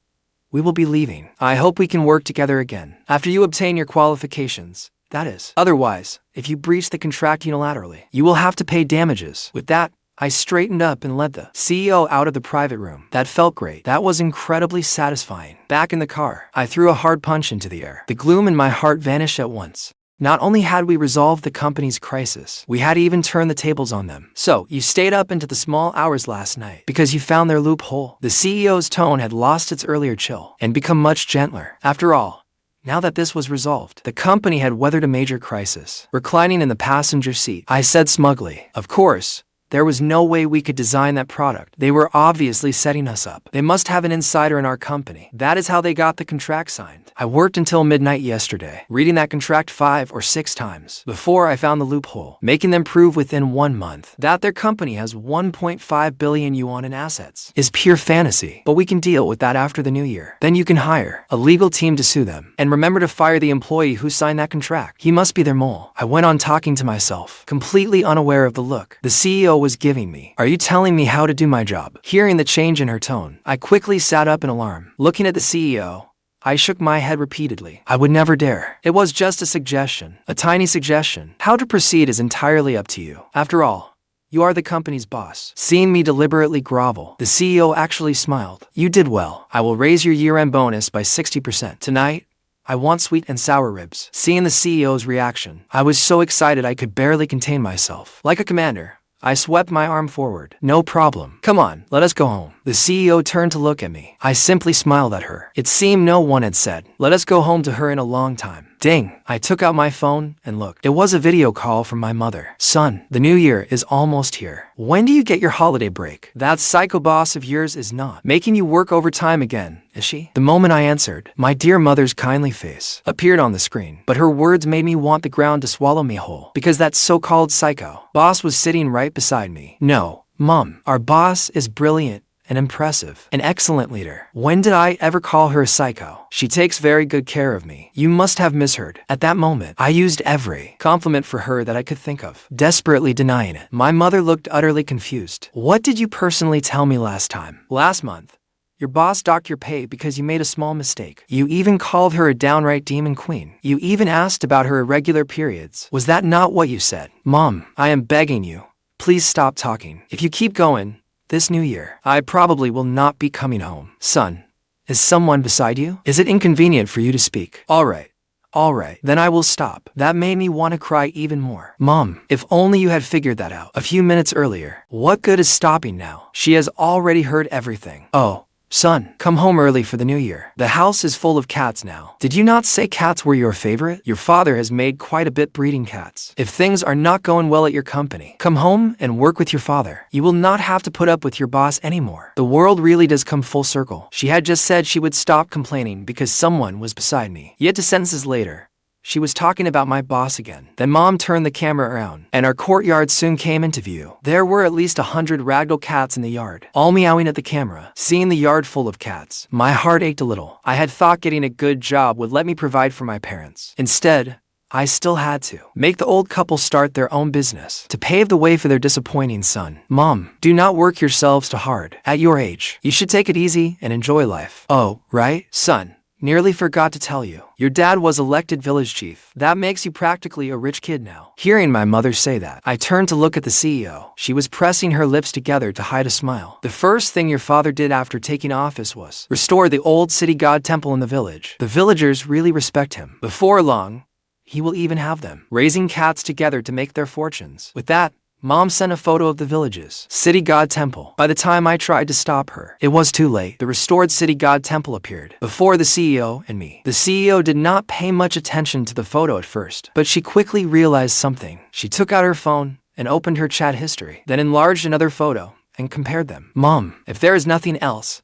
we will be leaving. I hope we can work together again after you obtain your qualifications. That is. Otherwise, if you breach the contract unilaterally, you will have to pay damages. With that, I straightened up and led the CEO out of the private room. That felt great. That was incredibly satisfying. Back in the car, I threw a hard punch into the air. The gloom in my heart vanished at once. Not only had we resolved the company's crisis, we had even turned the tables on them. So, you stayed up into the small hours last night because you found their loophole. The CEO's tone had lost its earlier chill and become much gentler. After all, now that this was resolved, the company had weathered a major crisis. Reclining in the passenger seat, I said smugly, "Of course, there was no way we could design that product. They were obviously setting us up. They must have an insider in our company. That is how they got the contract signed. I worked until midnight yesterday, reading that contract 5 or 6 times, before I found the loophole, making them prove within 1 month that their company has 1.5 billion yuan in assets. Is pure fantasy, but we can deal with that after the new year. Then you can hire a legal team to sue them. And remember to fire the employee who signed that contract. He must be their mole." I went on talking to myself, completely unaware of the look the CEO was giving me. "Are you telling me how to do my job?" Hearing the change in her tone, I quickly sat up in alarm. Looking at the CEO, I shook my head repeatedly. I would never dare. It was just a suggestion, a tiny suggestion. How to proceed is entirely up to you. After all, you are the company's boss. Seeing me deliberately grovel, the CEO actually smiled. "You did well. I will raise your year-end bonus by 60%. Tonight, I want sweet and sour ribs." Seeing the CEO's reaction, I was so excited I could barely contain myself. Like a commander, I swept my arm forward. "No problem. Come on, let us go home." The CEO turned to look at me. I simply smiled at her. It seemed no one had said, "Let us go home" to her in a long time. Ding! I took out my phone and looked. It was a video call from my mother. "Son, the new year is almost here. When do you get your holiday break? That psycho boss of yours is not making you work overtime again, is she?" The moment I answered, my dear mother's kindly face appeared on the screen. But her words made me want the ground to swallow me whole, because that so-called psycho boss was sitting right beside me. "No, Mom, our boss is brilliant and impressive, an excellent leader. When did I ever call her a psycho? She takes very good care of me." You must have misheard. At that moment, I used every compliment for her that I could think of, desperately denying it. My mother looked utterly confused. "What did you personally tell me last time?" "Last month, your boss docked your pay because you made a small mistake. You even called her a downright demon queen. You even asked about her irregular periods. Was that not what you said?" "Mom, I am begging you. Please stop talking. If you keep going, this new year, I probably will not be coming home." "Son, is someone beside you? Is it inconvenient for you to speak?" All right, then I will stop." That made me want to cry even more. "Mom, if only you had figured that out a few minutes earlier. What good is stopping now? She has already heard everything." "Oh, son, come home early for the new year. The house is full of cats now. Did you not say cats were your favorite? Your father has made quite a bit breeding cats. If things are not going well at your company, come home and work with your father. You will not have to put up with your boss anymore. The world really does come full circle." She had just said she would stop complaining because someone was beside me. Yet 2 sentences later, she was talking about my boss again. Then Mom turned the camera around, and our courtyard soon came into view. There were at least 100 ragdoll cats in the yard, all meowing at the camera. Seeing the yard full of cats, my heart ached a little. I had thought getting a good job would let me provide for my parents. Instead, I still had to make the old couple start their own business to pave the way for their disappointing son. "Mom, do not work yourselves too hard. At your age, you should take it easy and enjoy life." "Oh, right, son. Nearly forgot to tell you. Your dad was elected village chief. That makes you practically a rich kid now." Hearing my mother say that, I turned to look at the CEO. She was pressing her lips together to hide a smile. "The first thing your father did after taking office was restore the old city god temple in the village. The villagers really respect him. Before long, he will even have them raising cats together to make their fortunes." With that, Mom sent a photo of the village's city god temple. By the time I tried to stop her, it was too late. The restored city god temple appeared before the CEO and me. The CEO did not pay much attention to the photo at first, but she quickly realized something. She took out her phone and opened her chat history, then enlarged another photo and compared them. "Mom, if there is nothing else,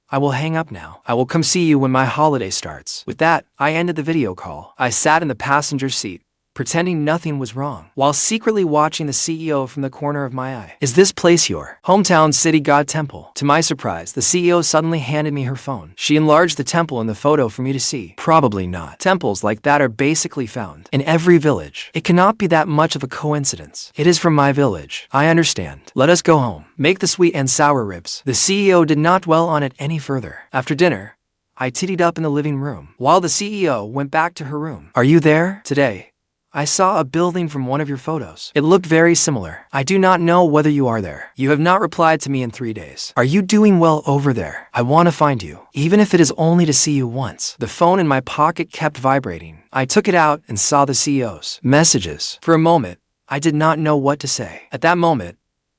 I will hang up now. I will come see you when my holiday starts." With that, I ended the video call. I sat in the passenger seat, pretending nothing was wrong, while secretly watching the CEO from the corner of my eye. "Is this place your hometown city god temple?" To my surprise, the CEO suddenly handed me her phone. She enlarged the temple in the photo for me to see. Probably not. Temples like that are basically found in every village. It cannot be that much of a coincidence. "It is from my village. I understand. Let us go home. Make the sweet and sour ribs." The CEO did not dwell on it any further. After dinner, I tittied up in the living room, while the CEO went back to her room. "Are you there? Today, I saw a building from one of your photos. It looked very similar. I do not know whether you are there. You have not replied to me in 3 days. Are you doing well over there? I want to find you, even if it is only to see you once. The phone in my pocket kept vibrating. I took it out and saw the CEO's messages. For a moment, I did not know what to say. At that moment,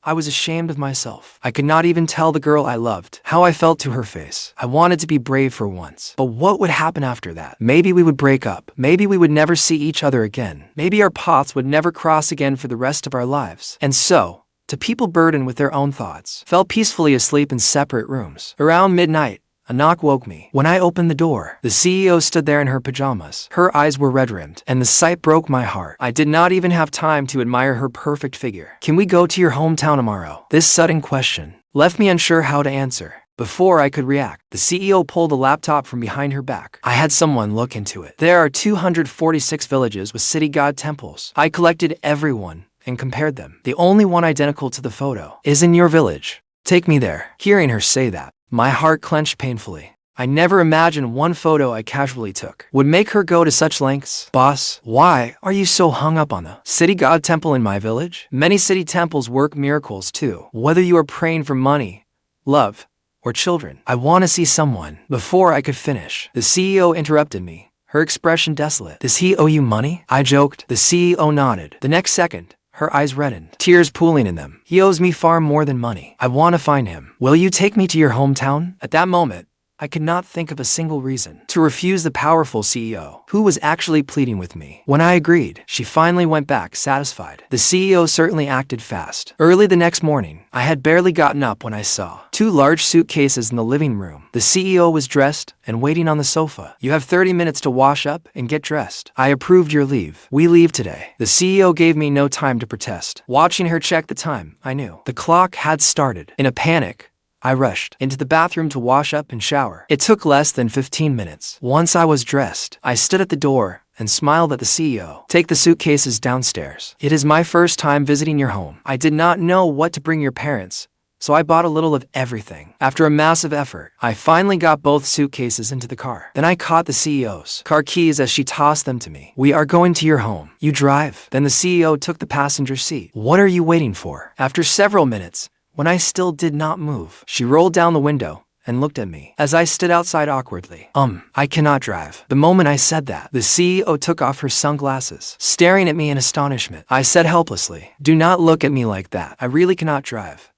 I was ashamed of myself. I could not even tell the girl I loved how I felt to her face. I wanted to be brave for once. But what would happen after that? Maybe we would break up. Maybe we would never see each other again. Maybe our paths would never cross again for the rest of our lives. And so, to people burdened with their own thoughts, fell peacefully asleep in separate rooms. Around midnight, a knock woke me. When I opened the door, the CEO stood there in her pajamas. Her eyes were red-rimmed, and the sight broke my heart. I did not even have time to admire her perfect figure. Can we go to your hometown tomorrow? This sudden question left me unsure how to answer. Before I could react, the CEO pulled a laptop from behind her back. I had someone look into it. There are 246 villages with city god temples. I collected everyone and compared them. The only one identical to the photo is in your village. Take me there. Hearing her say that, my heart clenched painfully. I never imagined one photo I casually took would make her go to such lengths. Boss, why are you so hung up on the city god temple in my village? Many city temples work miracles too. Whether you are praying for money, love, or children, I want to see someone. Before I could finish, the CEO interrupted me, her expression desolate. Does he owe you money? I joked. The CEO nodded. The next second, her eyes reddened, tears pooling in them. He owes me far more than money. I want to find him. Will you take me to your hometown? At that moment, I could not think of a single reason to refuse the powerful CEO, who was actually pleading with me. When I agreed, she finally went back satisfied. The CEO certainly acted fast. Early the next morning, I had barely gotten up when I saw 2 large suitcases in the living room. The CEO was dressed and waiting on the sofa. You have 30 minutes to wash up and get dressed. I approved your leave. We leave today. The CEO gave me no time to protest. Watching her check the time, I knew the clock had started. In a panic, I rushed into the bathroom to wash up and shower. It took less than 15 minutes. Once I was dressed, I stood at the door and smiled at the CEO. Take the suitcases downstairs. It is my first time visiting your home. I did not know what to bring your parents, so I bought a little of everything. After a massive effort, I finally got both suitcases into the car. Then I caught the CEO's car keys as she tossed them to me. We are going to your home. You drive. Then the CEO took the passenger seat. What are you waiting for? After several minutes, when I still did not move, she rolled down the window and looked at me as I stood outside awkwardly. I cannot drive. The moment I said that, the CEO took off her sunglasses, staring at me in astonishment. I said helplessly, do not look at me like that. I really cannot drive.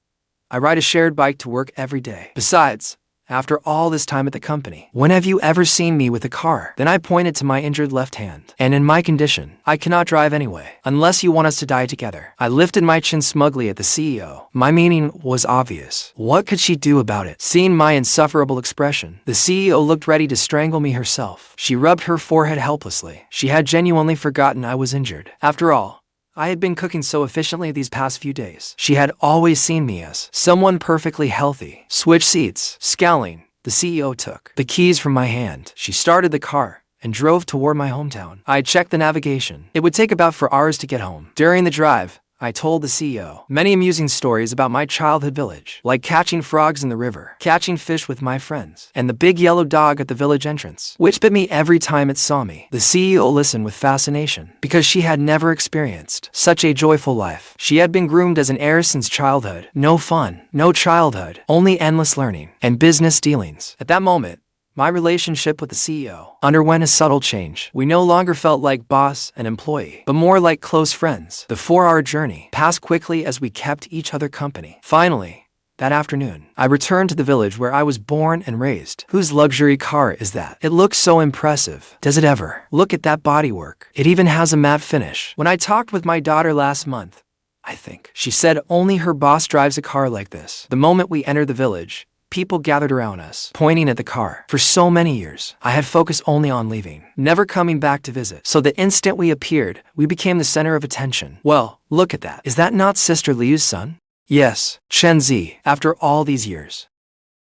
I ride a shared bike to work every day. Besides, after all this time at the company, when have you ever seen me with a car? Then I pointed to my injured left hand. And in my condition, I cannot drive anyway, unless you want us to die together. I lifted my chin smugly at the CEO. My meaning was obvious. What could she do about it? Seeing my insufferable expression, the CEO looked ready to strangle me herself. She rubbed her forehead helplessly. She had genuinely forgotten I was injured. After all, I had been cooking so efficiently these past few days. She had always seen me as someone perfectly healthy. Switch seats. Scowling, the CEO took the keys from my hand. She started the car and drove toward my hometown. I checked the navigation. It would take about 4 hours to get home. During the drive, I told the CEO many amusing stories about my childhood village, like catching frogs in the river, catching fish with my friends, and the big yellow dog at the village entrance, which bit me every time it saw me. The CEO listened with fascination, because she had never experienced such a joyful life. She had been groomed as an heiress since childhood. No fun, no childhood, only endless learning and business dealings. At that moment, my relationship with the CEO underwent a subtle change. We no longer felt like boss and employee, but more like close friends. The 4-hour journey passed quickly as we kept each other company. Finally, that afternoon, I returned to the village where I was born and raised. Whose luxury car is that? It looks so impressive. Does it ever? Look at that bodywork. It even has a matte finish. When I talked with my daughter last month, I think she said only her boss drives a car like this. The moment we entered the village, people gathered around us, pointing at the car. For so many years, I had focused only on leaving, never coming back to visit. So the instant we appeared, we became the center of attention. Well, look at that. Is that not Sister Liu's son? Yes, Chen. After all these years,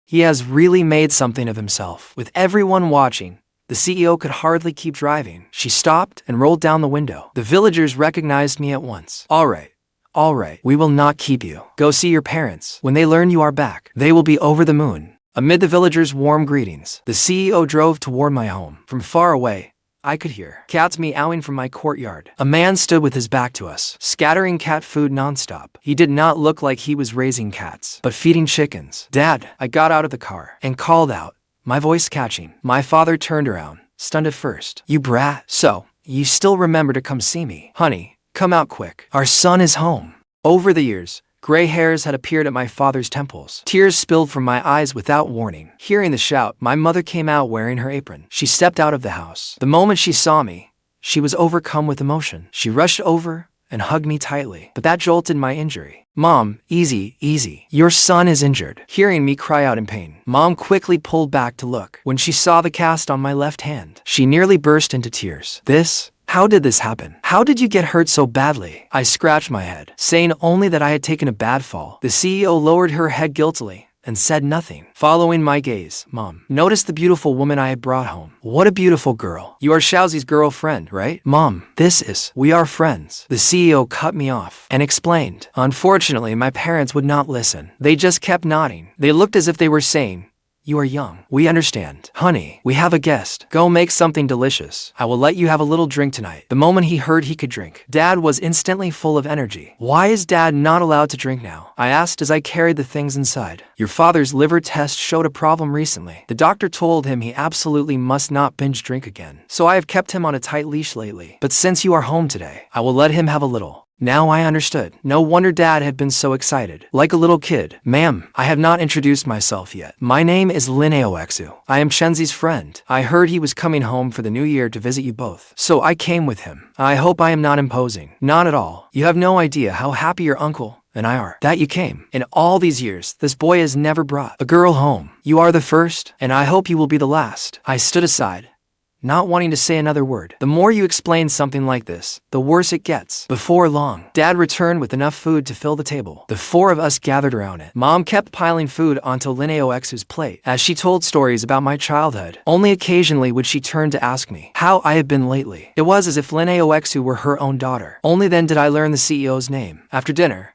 he has really made something of himself. With everyone watching, the CEO could hardly keep driving. She stopped and rolled down the window. The villagers recognized me at once. All right, we will not keep you. Go see your parents. When they learn you are back, they will be over the moon. Amid the villagers' warm greetings, the CEO drove toward my home. From far away, I could hear cats meowing from my courtyard. A man stood with his back to us, scattering cat food nonstop. He did not look like he was raising cats, but feeding chickens. Dad, I got out of the car and called out, my voice catching. My father turned around, stunned at first. You brat. So, you still remember to come see me? Honey, come out quick. Our son is home. Over the years, gray hairs had appeared at my father's temples. Tears spilled from my eyes without warning. Hearing the shout, my mother came out wearing her apron. She stepped out of the house. The moment she saw me, she was overcome with emotion. She rushed over and hugged me tightly, but that jolted my injury. Mom, easy, easy. Your son is injured. Hearing me cry out in pain, Mom quickly pulled back to look. When she saw the cast on my left hand, she nearly burst into tears. How did this happen? How did you get hurt so badly? I scratched my head, saying only that I had taken a bad fall. The CEO lowered her head guiltily and said nothing. Following my gaze, Mom noticed the beautiful woman I had brought home. What a beautiful girl. You are Xiaozi's girlfriend, right? Mom, we are friends. The CEO cut me off and explained. Unfortunately, my parents would not listen. They just kept nodding. They looked as if they were saying, you are young. We understand. Honey, we have a guest. Go make something delicious. I will let you have a little drink tonight. The moment he heard he could drink, Dad was instantly full of energy. Why is Dad not allowed to drink now? I asked as I carried the things inside. Your father's liver test showed a problem recently. The doctor told him he absolutely must not binge drink again. So I have kept him on a tight leash lately. But since you are home today, I will let him have a little. Now I understood. No wonder Dad had been so excited. Like a little kid. Ma'am, I have not introduced myself yet. My name is Aoxue. I am Chen's friend. I heard he was coming home for the new year to visit you both. So I came with him. I hope I am not imposing. Not at all. You have no idea how happy your uncle and I are that you came. In all these years, this boy has never brought a girl home. You are the first, and I hope you will be the last. I stood aside, not wanting to say another word. The more you explain something like this, the worse it gets. Before long, Dad returned with enough food to fill the table. The four of us gathered around it. Mom kept piling food onto Aoxue's plate as she told stories about my childhood. Only occasionally would she turn to ask me how I had been lately. It was as if Aoxue were her own daughter. Only then did I learn the CEO's name. After dinner,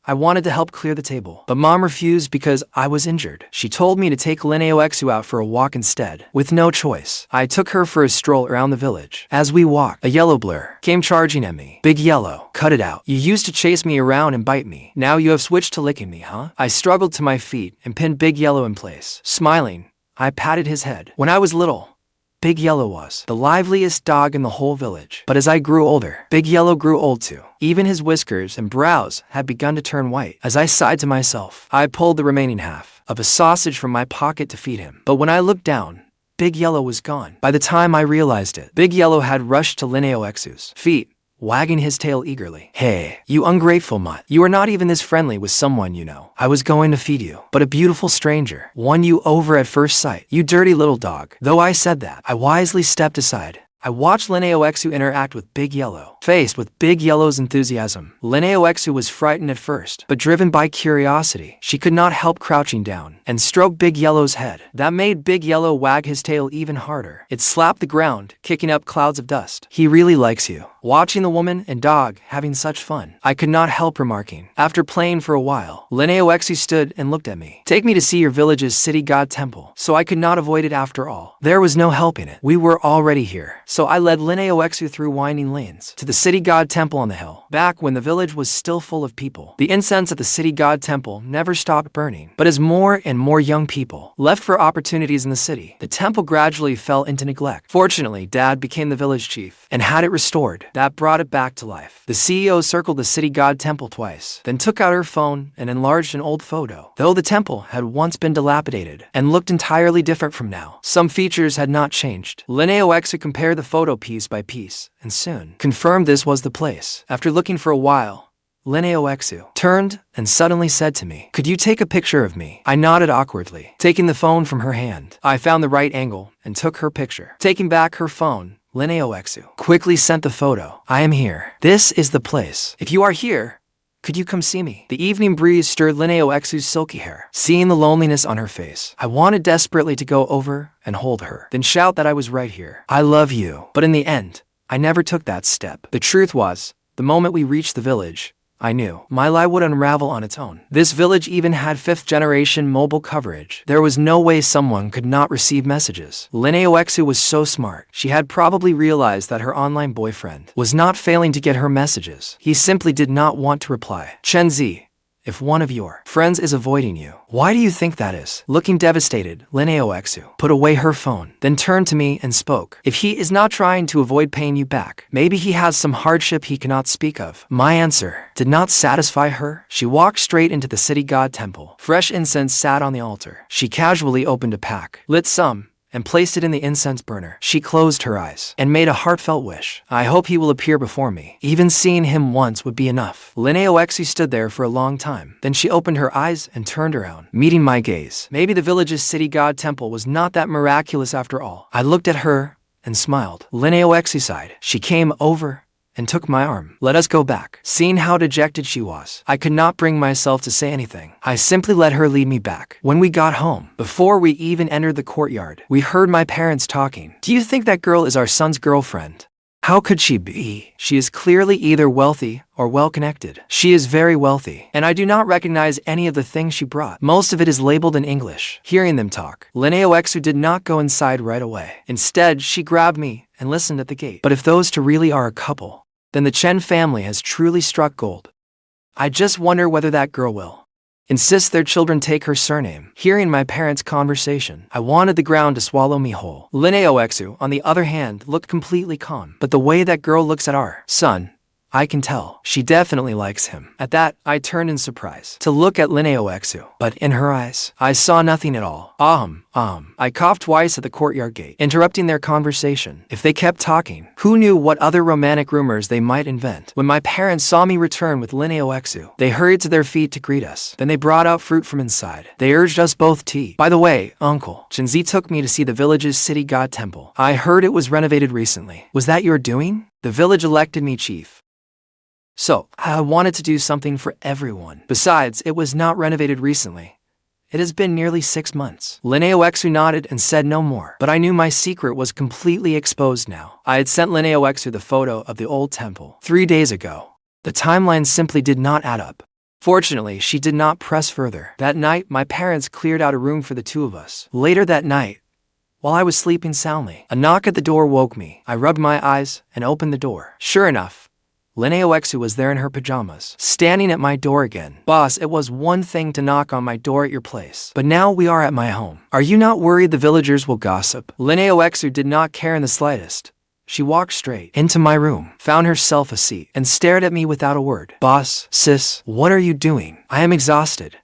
I wanted to help clear the table, but Mom refused because I was injured. She told me to take Aoxue out for a walk instead. With no choice, I took her for a stroll around the village. As we walked, a yellow blur came charging at me. Big Yellow, cut it out. You used to chase me around and bite me. Now you have switched to licking me, huh? I struggled to my feet and pinned Big Yellow in place. Smiling, I patted his head. When I was little, Big Yellow was the liveliest dog in the whole village. But as I grew older, Big Yellow grew old too. Even his whiskers and brows had begun to turn white. As I sighed to myself, I pulled the remaining half of a sausage from my pocket to feed him. But when I looked down, Big Yellow was gone. By the time I realized it, Big Yellow had rushed to Aoxue's feet, wagging his tail eagerly. Hey, you ungrateful mutt. You are not even this friendly with someone you know. I was going to feed you, but a beautiful stranger won you over at first sight. You dirty little dog. Though I said that, I wisely stepped aside. I watched Aoxue interact with Big Yellow. Faced with Big Yellow's enthusiasm, Aoxue was frightened at first, but driven by curiosity, she could not help crouching down and stroke Big Yellow's head. That made Big Yellow wag his tail even harder. It slapped the ground, kicking up clouds of dust. He really likes you. Watching the woman and dog having such fun, I could not help remarking. After playing for a while, Aoxue stood and looked at me. Take me to see your village's city god temple. So I could not avoid it after all. There was no helping it. We were already here. So I led Aoxue through winding lanes to the city god temple on the hill. Back when the village was still full of people, the incense at the city god temple never stopped burning. But as more and more young people left for opportunities in the city, the temple gradually fell into neglect. Fortunately, Dad became the village chief and had it restored. That brought it back to life. The CEO circled the city god temple twice, then took out her phone and enlarged an old photo. Though the temple had once been dilapidated and looked entirely different from now, some features had not changed. Aoxue compared the photo piece by piece and soon confirmed this was the place. After looking for a while, Aoxue turned and suddenly said to me, "Could you take a picture of me?" I nodded awkwardly, taking the phone from her hand. I found the right angle and took her picture. Taking back her phone, Aoxue quickly sent the photo. "I am here. This is the place. If you are here, could you come see me?" The evening breeze stirred Aoxue's silky hair. Seeing the loneliness on her face, I wanted desperately to go over and hold her, then shout that I was right here. "I love you." But in the end, I never took that step. The truth was, the moment we reached the village, I knew my lie would unravel on its own. This village even had 5th-generation mobile coverage. There was no way someone could not receive messages. Aoxue was so smart. She had probably realized that her online boyfriend was not failing to get her messages. He simply did not want to reply. Chen, if one of your friends is avoiding you, why do you think that is? Looking devastated, Aoxue put away her phone, then turned to me and spoke. If he is not trying to avoid paying you back, maybe he has some hardship he cannot speak of. My answer did not satisfy her. She walked straight into the city god temple. Fresh incense sat on the altar. She casually opened a pack, lit some, and placed it in the incense burner. She closed her eyes and made a heartfelt wish. I hope he will appear before me. Even seeing him once would be enough. Aoxue stood there for a long time. Then she opened her eyes and turned around, meeting my gaze. Maybe the village's city god temple was not that miraculous after all. I looked at her and smiled. Aoxue sighed. She came over and took my arm. Let us go back. Seeing how dejected she was, I could not bring myself to say anything. I simply let her lead me back. When we got home, before we even entered the courtyard, we heard my parents talking. Do you think that girl is our son's girlfriend? How could she be? She is clearly either wealthy or well-connected. She is very wealthy, and I do not recognize any of the things she brought. Most of it is labeled in English. Hearing them talk, Aoxue did not go inside right away. Instead, she grabbed me and listened at the gate. But if those two really are a couple, then the Chen family has truly struck gold. I just wonder whether that girl will insist their children take her surname. Hearing my parents' conversation, I wanted the ground to swallow me whole. Aoxue, on the other hand, looked completely calm. But the way that girl looks at our son, I can tell. She definitely likes him. At that, I turned in surprise to look at Aoxue, but in her eyes, I saw nothing at all. I coughed twice at the courtyard gate, interrupting their conversation. If they kept talking, who knew what other romantic rumors they might invent? When my parents saw me return with Aoxue, they hurried to their feet to greet us. Then they brought out fruit from inside. They urged us both tea. By the way, Uncle, Chen took me to see the village's city god temple. I heard it was renovated recently. Was that your doing? The village elected me chief, so I wanted to do something for everyone. Besides, it was not renovated recently. It has been nearly 6 months. Aoxue nodded and said no more, but I knew my secret was completely exposed now. I had sent Aoxue the photo of the old temple 3 days ago. The timeline simply did not add up. Fortunately, she did not press further. That night, my parents cleared out a room for the two of us. Later that night, while I was sleeping soundly, a knock at the door woke me. I rubbed my eyes and opened the door. Sure enough, Aoxue was there in her pajamas, standing at my door again. Boss, it was one thing to knock on my door at your place, but now we are at my home. Are you not worried the villagers will gossip? Aoxue did not care in the slightest. She walked straight into my room, found herself a seat, and stared at me without a word. Boss, sis, what are you doing? I am exhausted.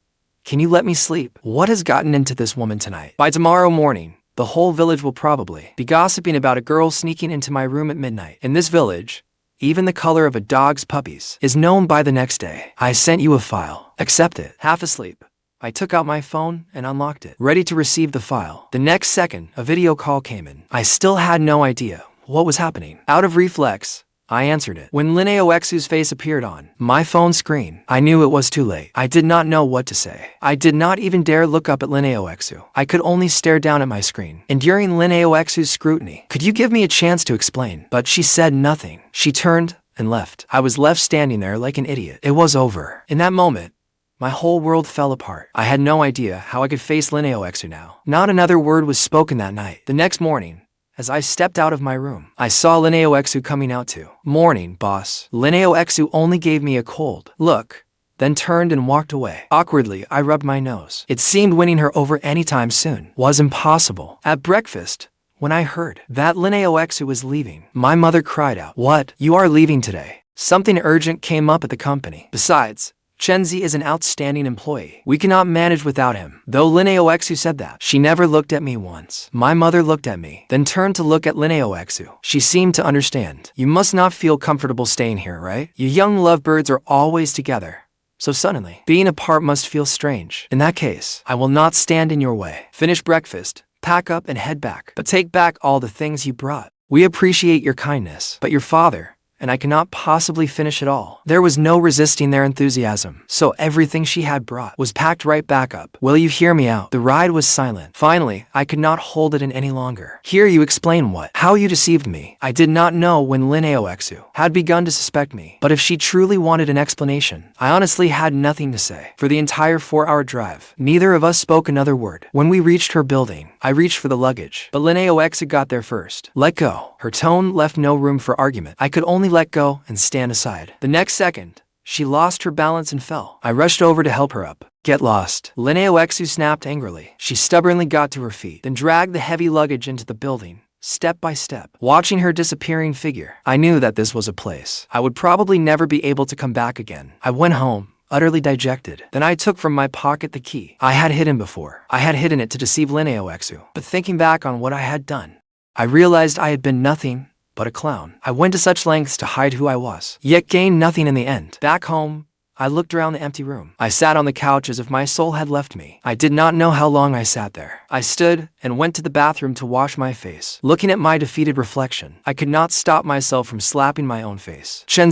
Can you let me sleep? What has gotten into this woman tonight? By tomorrow morning, the whole village will probably be gossiping about a girl sneaking into my room at midnight. In this village, even the color of a dog's puppies is known by the next day. I sent you a file. Accept it. Half asleep, I took out my phone and unlocked it, ready to receive the file. The next second, a video call came in. I still had no idea what was happening. Out of reflex, I answered it. When Aoxue's face appeared on my phone screen, I knew it was too late. I did not know what to say. I did not even dare look up at Aoxue. I could only stare down at my screen. Enduring Aoxue's scrutiny, could you give me a chance to explain? But she said nothing. She turned and left. I was left standing there like an idiot. It was over. In that moment, my whole world fell apart. I had no idea how I could face Aoxue now. Not another word was spoken that night. The next morning, as I stepped out of my room, I saw Aoxue coming out too. Morning, boss. Aoxue only gave me a cold look, then turned and walked away. Awkwardly, I rubbed my nose. It seemed winning her over anytime soon was impossible. At breakfast, when I heard that Aoxue was leaving, my mother cried out, "What? You are leaving today? Something urgent came up at the company. Besides, Chen is an outstanding employee. We cannot manage without him." Though Aoxue said that, she never looked at me once. My mother looked at me, then turned to look at Aoxue. She seemed to understand. "You must not feel comfortable staying here, right? You young lovebirds are always together. So suddenly, being apart must feel strange. In that case, I will not stand in your way. Finish breakfast, pack up and head back. But take back all the things you brought. We appreciate your kindness, but your father and I could not possibly finish it all. There was no resisting their enthusiasm, so everything she had brought was packed right back up. Will you hear me out? The ride was silent. Finally, I could not hold it in any longer. Here you explain what? How you deceived me. I did not know when Aoxue had begun to suspect me, but if she truly wanted an explanation, I honestly had nothing to say. For the entire 4-hour drive, neither of us spoke another word. When we reached her building, I reached for the luggage, but Aoxue got there first. Let go. Her tone left no room for argument. I could only let go and stand aside. The next second, she lost her balance and fell. I rushed over to help her up. Get lost. Aoxue snapped angrily. She stubbornly got to her feet, then dragged the heavy luggage into the building. Step by step, watching her disappearing figure, I knew that this was a place I would probably never be able to come back again. I went home, utterly dejected. Then I took from my pocket the key I had hidden before. I had hidden it to deceive Aoxue, but thinking back on what I had done, I realized I had been nothing but a clown. I went to such lengths to hide who I was, yet gained nothing in the end. Back home, I looked around the empty room. I sat on the couch as if my soul had left me. I did not know how long I sat there. I stood and went to the bathroom to wash my face. Looking at my defeated reflection, I could not stop myself from slapping my own face. Chen,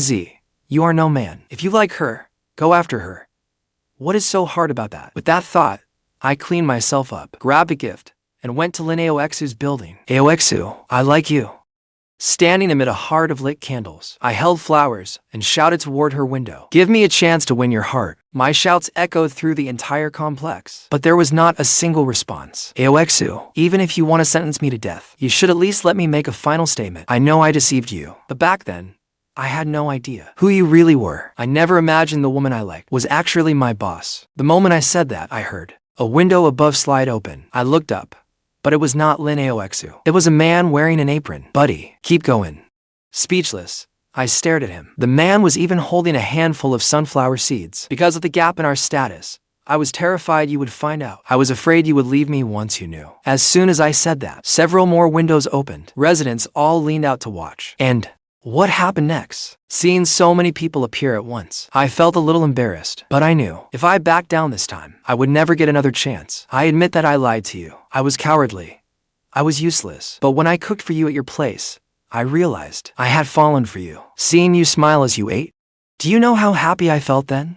you are no man. If you like her, go after her. What is so hard about that? With that thought, I cleaned myself up, grabbed a gift, and went to Aoxue's building. Aoxue, I like you. Standing amid a heart of lit candles, I held flowers and shouted toward her window. Give me a chance to win your heart. My shouts echoed through the entire complex, but there was not a single response. Aoxue, even if you want to sentence me to death, you should at least let me make a final statement. I know I deceived you, but back then, I had no idea who you really were. I never imagined the woman I liked was actually my boss. The moment I said that, I heard a window above slide open. I looked up, but it was not Aoxue. It was a man wearing an apron. Buddy, keep going. Speechless, I stared at him. The man was even holding a handful of sunflower seeds. Because of the gap in our status, I was terrified you would find out. I was afraid you would leave me once you knew. As soon as I said that, several more windows opened. Residents all leaned out to watch. And what happened next? Seeing so many people appear at once, I felt a little embarrassed, but I knew if I backed down this time, I would never get another chance. I admit that I lied to you. I was cowardly. I was useless. But when I cooked for you at your place, I realized I had fallen for you. Seeing you smile as you ate, do you know how happy I felt then?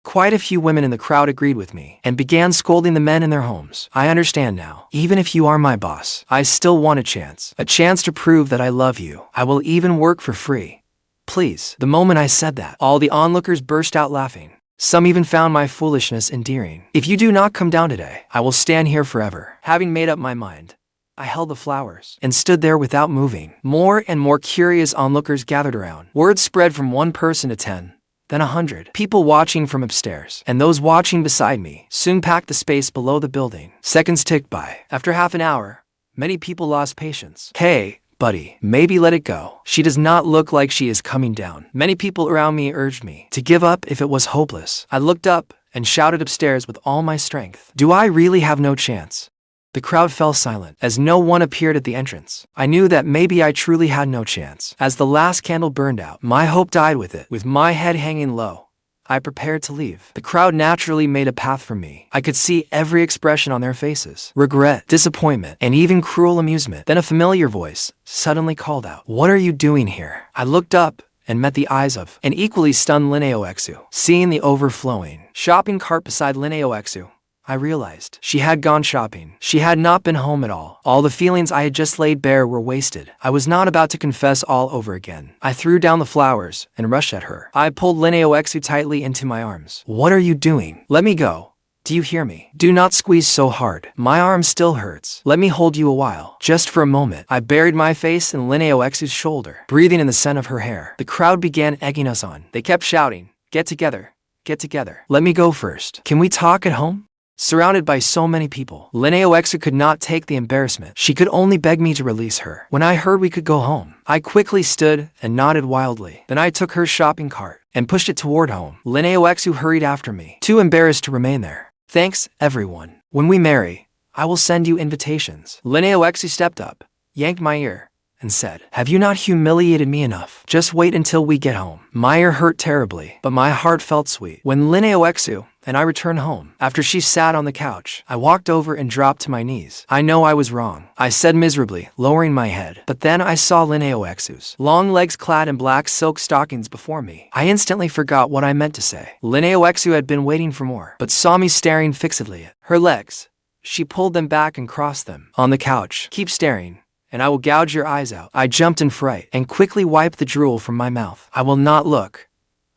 Quite a few women in the crowd agreed with me and began scolding the men in their homes. I understand now. Even if you are my boss, I still want a chance to prove that I love you. I will even work for free. Please. The moment I said that, all the onlookers burst out laughing. Some even found my foolishness endearing. If you do not come down today, I will stand here forever. Having made up my mind, I held the flowers and stood there without moving. More and more curious onlookers gathered around. Word spread from 1 person to 10. Then 100. People watching from upstairs, and those watching beside me, soon packed the space below the building. Seconds ticked by. After half an hour, many people lost patience. Hey, buddy, maybe let it go. She does not look like she is coming down. Many people around me urged me to give up if it was hopeless. I looked up and shouted upstairs with all my strength. Do I really have no chance? The crowd fell silent as no one appeared at the entrance. I knew that maybe I truly had no chance. As the last candle burned out, my hope died with it. With my head hanging low, I prepared to leave. The crowd naturally made a path for me. I could see every expression on their faces. Regret, disappointment, and even cruel amusement. Then a familiar voice suddenly called out, "What are you doing here?" I looked up and met the eyes of an equally stunned Aoxue. Seeing the overflowing shopping cart beside Aoxue, I realized she had gone shopping. She had not been home at all. All the feelings I had just laid bare were wasted. I was not about to confess all over again. I threw down the flowers and rushed at her. I pulled Aoxue tightly into my arms. What are you doing? Let me go. Do you hear me? Do not squeeze so hard. My arm still hurts. Let me hold you a while. Just for a moment. I buried my face in Aoxue's shoulder, breathing in the scent of her hair. The crowd began egging us on. They kept shouting, "Get together. Get together. Let me go first. Can we talk at home?" Surrounded by so many people, Aoxue could not take the embarrassment. She could only beg me to release her. When I heard we could go home, I quickly stood and nodded wildly. Then I took her shopping cart and pushed it toward home. Aoxue hurried after me, too embarrassed to remain there. Thanks, everyone. When we marry, I will send you invitations. Aoxue stepped up, yanked my ear, and said, "Have you not humiliated me enough? Just wait until we get home." My ear hurt terribly, but my heart felt sweet. When Aoxue and I returned home. After she sat on the couch, I walked over and dropped to my knees. I know I was wrong, I said miserably, lowering my head. But then I saw Aoxue's long legs clad in black silk stockings before me. I instantly forgot what I meant to say. Aoxue had been waiting for more, but saw me staring fixedly at her legs. She pulled them back and crossed them on the couch. Keep staring, and I will gouge your eyes out. I jumped in fright and quickly wiped the drool from my mouth. I will not look.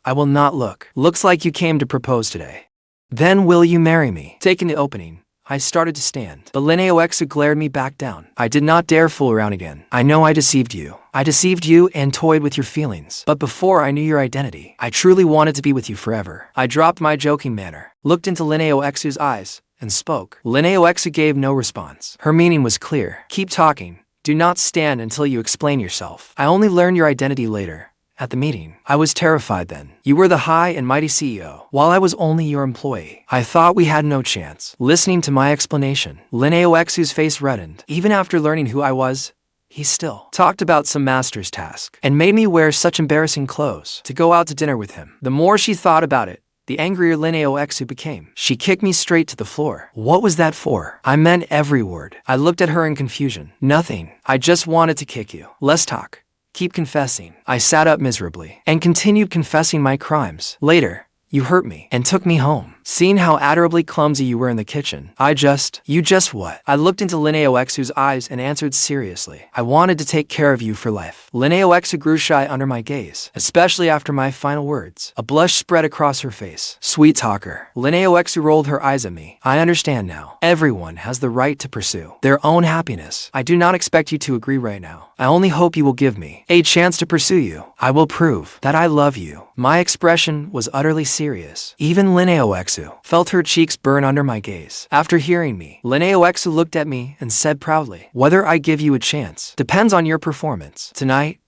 I will not look. Looks like you came to propose today. Then will you marry me? Taking the opening, I started to stand, but Aoxue glared me back down. I did not dare fool around again. I know I deceived you. I deceived you and toyed with your feelings. But before I knew your identity, I truly wanted to be with you forever. I dropped my joking manner, looked into Aoxue's eyes, and spoke. Aoxue gave no response. Her meaning was clear. Keep talking. Do not stand until you explain yourself. I only learned your identity later. At the meeting, I was terrified then. You were the high and mighty CEO, while I was only your employee. I thought we had no chance. Listening to my explanation, Aoxue's face reddened. Even after learning who I was, he still talked about some master's task, and made me wear such embarrassing clothes to go out to dinner with him. The more she thought about it, the angrier Aoxue became. She kicked me straight to the floor. What was that for? I meant every word. I looked at her in confusion. Nothing. I just wanted to kick you. Let's talk. Keep confessing. I sat up miserably and continued confessing my crimes. Later, you hurt me and took me home. Seeing how admirably clumsy you were in the kitchen, you just what? I looked into Aoxue's eyes and answered seriously. I wanted to take care of you for life. Aoxue grew shy under my gaze, especially after my final words. A blush spread across her face. Sweet talker. Aoxue rolled her eyes at me. I understand now. Everyone has the right to pursue their own happiness. I do not expect you to agree right now. I only hope you will give me a chance to pursue you. I will prove that I love you. My expression was utterly serious. Even Aoxue felt her cheeks burn under my gaze. After hearing me, Aoxue looked at me and said proudly, whether I give you a chance depends on your performance. Tonight,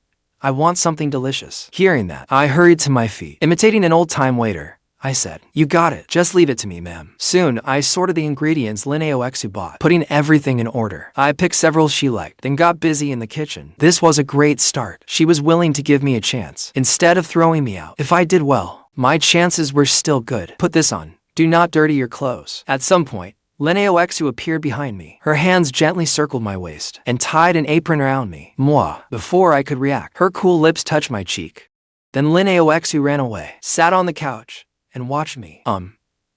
I want something delicious. Hearing that, I hurried to my feet. Imitating an old-time waiter, I said, you got it. Just leave it to me, ma'am. Soon, I sorted the ingredients Aoxue bought, putting everything in order. I picked several she liked, then got busy in the kitchen. This was a great start. She was willing to give me a chance, instead of throwing me out. If I did well, my chances were still good. Put this on. Do not dirty your clothes. At some point, Aoxue appeared behind me. Her hands gently circled my waist and tied an apron around me. Moi. Before I could react, her cool lips touched my cheek. Then Aoxue ran away, sat on the couch, and watched me.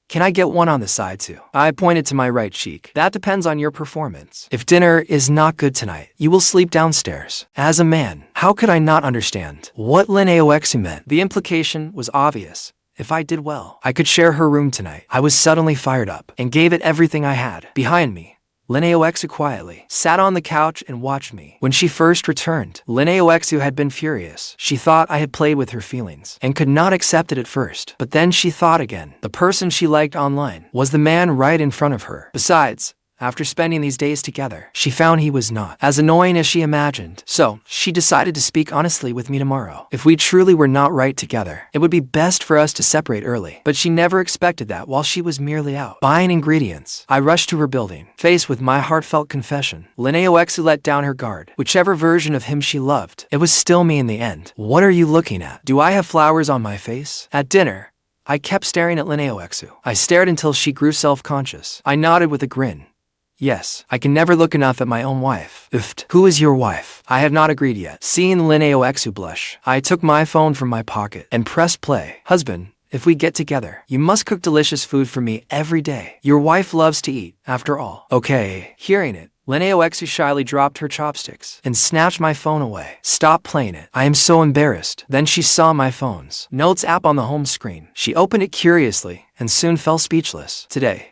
Can I get one on the side too? I pointed to my right cheek. That depends on your performance. If dinner is not good tonight, you will sleep downstairs. As a man, how could I not understand what Aoxue meant? The implication was obvious. If I did well, I could share her room tonight. I was suddenly fired up and gave it everything I had. Behind me, Aoxue quietly sat on the couch and watched me. When she first returned, Aoxue had been furious. She thought I had played with her feelings and could not accept it at first. But then she thought again. The person she liked online was the man right in front of her. Besides, after spending these days together, she found he was not as annoying as she imagined. So, she decided to speak honestly with me tomorrow. If we truly were not right together, it would be best for us to separate early. But she never expected that while she was merely out buying ingredients. I rushed to her building, faced with my heartfelt confession. Aoxue let down her guard. Whichever version of him she loved, it was still me in the end. What are you looking at? Do I have flowers on my face? At dinner, I kept staring at Aoxue. I stared until she grew self-conscious. I nodded with a grin. Yes, I can never look enough at my own wife. Oof. Who is your wife? I have not agreed yet. Seeing Aoxue blush, I took my phone from my pocket and pressed play. Husband, if we get together, you must cook delicious food for me every day. Your wife loves to eat, after all. Okay. Hearing it, Aoxue shyly dropped her chopsticks and snatched my phone away. Stop playing it. I am so embarrassed. Then she saw my phone's notes app on the home screen. She opened it curiously and soon fell speechless. Today,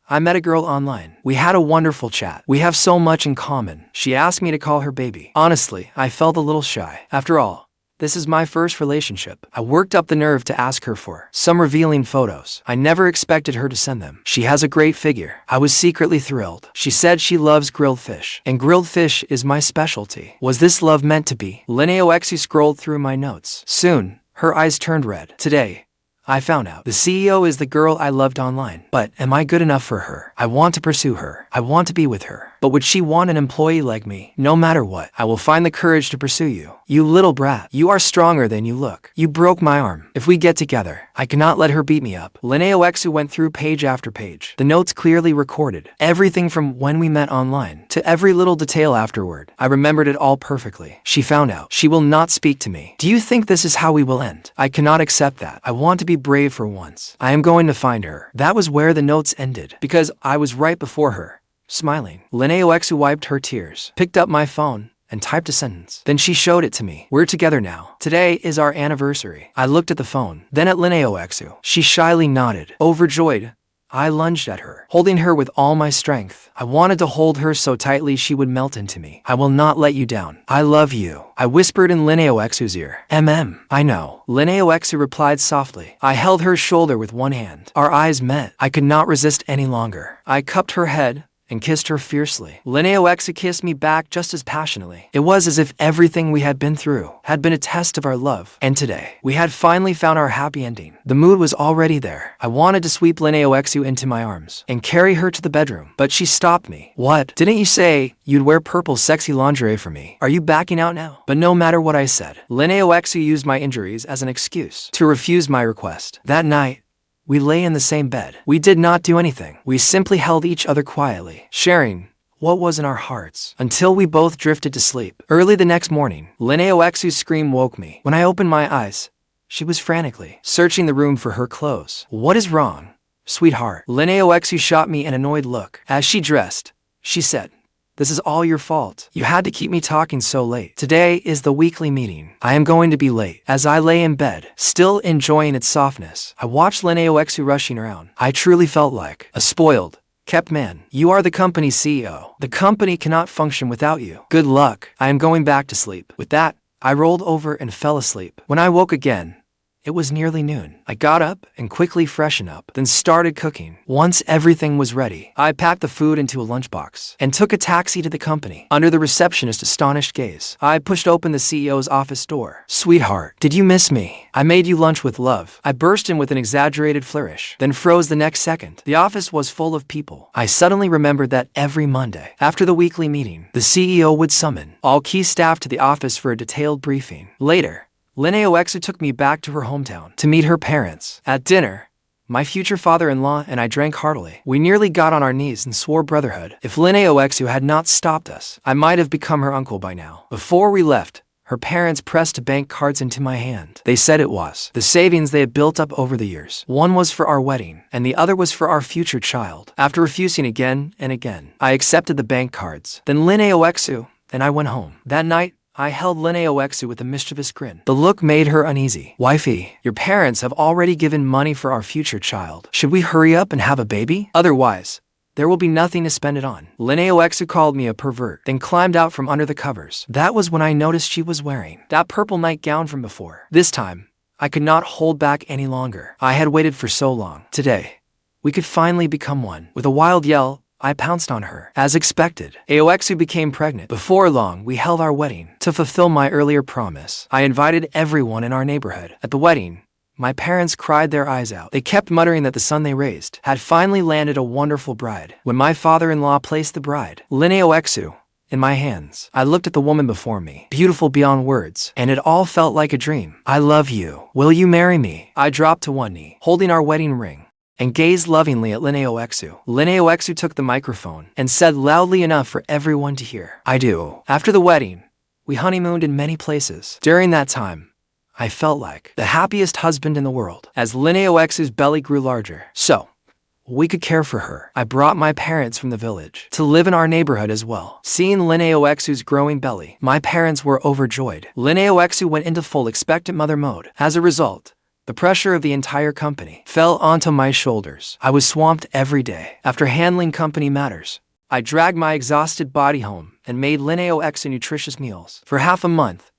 I met a girl online. We had a wonderful chat. We have so much in common. She asked me to call her baby. Honestly, I felt a little shy. After all, this is my first relationship. I worked up the nerve to ask her for some revealing photos. I never expected her to send them. She has a great figure. I was secretly thrilled. She said she loves grilled fish, and grilled fish is my specialty. Was this love meant to be? Aoxue scrolled through my notes. Soon, her eyes turned red. Today, I found out the CEO is the girl I loved online. But am I good enough for her? I want to pursue her. I want to be with her. But would she want an employee like me? No matter what, I will find the courage to pursue you. You little brat. You are stronger than you look. You broke my arm. If we get together, I cannot let her beat me up. Aoxue went through page after page. The notes clearly recorded everything from when we met online to every little detail afterward. I remembered it all perfectly. She found out. She will not speak to me. Do you think this is how we will end? I cannot accept that. I want to be brave for once. I am going to find her. That was where the notes ended, because I was right before her, smiling. Aoxue wiped her tears, picked up my phone, and typed a sentence. Then she showed it to me. We're together now. Today is our anniversary. I looked at the phone, then at Aoxue. She shyly nodded. Overjoyed, I lunged at her, holding her with all my strength. I wanted to hold her so tightly she would melt into me. I will not let you down. I love you, I whispered in Aoxue's ear. I know. Aoxue replied softly. I held her shoulder with one hand. Our eyes met. I could not resist any longer. I cupped her head and kissed her fiercely. Aoxue kissed me back just as passionately. It was as if everything we had been through had been a test of our love. And today, we had finally found our happy ending. The mood was already there. I wanted to sweep Aoxue into my arms and carry her to the bedroom, but she stopped me. What? Didn't you say you'd wear purple sexy lingerie for me? Are you backing out now? But no matter what I said, Aoxue used my injuries as an excuse to refuse my request. That night, we lay in the same bed. We did not do anything. We simply held each other quietly, sharing what was in our hearts, until we both drifted to sleep. Early the next morning, Aoxue's scream woke me. When I opened my eyes, she was frantically searching the room for her clothes. What is wrong, sweetheart? Aoxue shot me an annoyed look. As she dressed, she said, this is all your fault. You had to keep me talking so late. Today is the weekly meeting. I am going to be late. As I lay in bed, still enjoying its softness, I watched Aoxue rushing around. I truly felt like a spoiled, kept man. You are the company's CEO. The company cannot function without you. Good luck. I am going back to sleep. With that, I rolled over and fell asleep. When I woke again, it was nearly noon. I got up and quickly freshened up, then started cooking. Once everything was ready, I packed the food into a lunchbox and took a taxi to the company. Under the receptionist's astonished gaze, I pushed open the CEO's office door. Sweetheart, did you miss me? I made you lunch with love. I burst in with an exaggerated flourish, then froze the next second. The office was full of people. I suddenly remembered that every Monday, after the weekly meeting, the CEO would summon all key staff to the office for a detailed briefing. Later, Aoxue took me back to her hometown to meet her parents. At dinner, my future father-in-law and I drank heartily. We nearly got on our knees and swore brotherhood. If Aoxue had not stopped us, I might have become her uncle by now. Before we left, her parents pressed bank cards into my hand. They said it was the savings they had built up over the years. One was for our wedding, and the other was for our future child. After refusing again and again, I accepted the bank cards. Then Aoxue and I went home. That night, I held Aoxue with a mischievous grin. The look made her uneasy. Wifey, your parents have already given money for our future child. Should we hurry up and have a baby? Otherwise, there will be nothing to spend it on. Aoxue called me a pervert, then climbed out from under the covers. That was when I noticed she was wearing that purple nightgown from before. This time, I could not hold back any longer. I had waited for so long. Today, we could finally become one. With a wild yell, I pounced on her. As expected, Aoxue became pregnant. Before long, we held our wedding. To fulfill my earlier promise, I invited everyone in our neighborhood. At the wedding, my parents cried their eyes out. They kept muttering that the son they raised had finally landed a wonderful bride. When my father-in-law placed the bride, Aoxue, in my hands, I looked at the woman before me, beautiful beyond words, and it all felt like a dream. I love you. Will you marry me? I dropped to one knee, holding our wedding ring, and gazed lovingly at Aoxue. Aoxue took the microphone and said loudly enough for everyone to hear, I do. After the wedding, we honeymooned in many places. During that time, I felt like the happiest husband in the world. As Aoxue's belly grew larger, so we could care for her, I brought my parents from the village to live in our neighborhood as well. Seeing Aoxue's growing belly, my parents were overjoyed. Aoxue went into full expectant mother mode. As a result, the pressure of the entire company fell onto my shoulders. I was swamped every day. After handling company matters, I dragged my exhausted body home and made Aoxue nutritious meals. For half a month,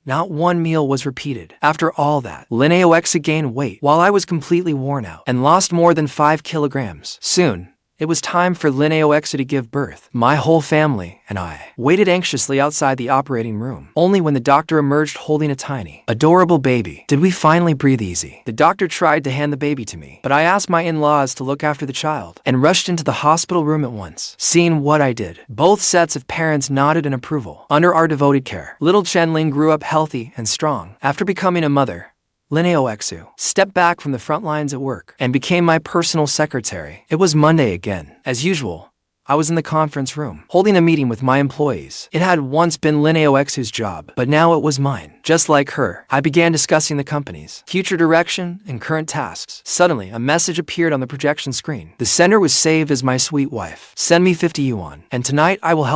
not one meal was repeated. After all that, Aoxue gained weight while I was completely worn out and lost more than 5 kilograms. Soon, It was time for Aoxue to give birth. My whole family and I waited anxiously outside the operating room. Only when the doctor emerged holding a tiny, adorable baby did we finally breathe easy. The doctor tried to hand the baby to me, but I asked my in-laws to look after the child and rushed into the hospital room at once. Seeing what I did, both sets of parents nodded in approval. Under our devoted care, little Chen grew up healthy and strong. After becoming a mother, Aoxue stepped back from the front lines at work and became my personal secretary. It was Monday again. As usual, I was in the conference room, holding a meeting with my employees. It had once been Aoxue's job, but now it was mine. Just like her, I began discussing the company's future direction and current tasks. Suddenly, a message appeared on the projection screen. The sender was saved as my sweet wife. Send me 50 yuan, and tonight I will help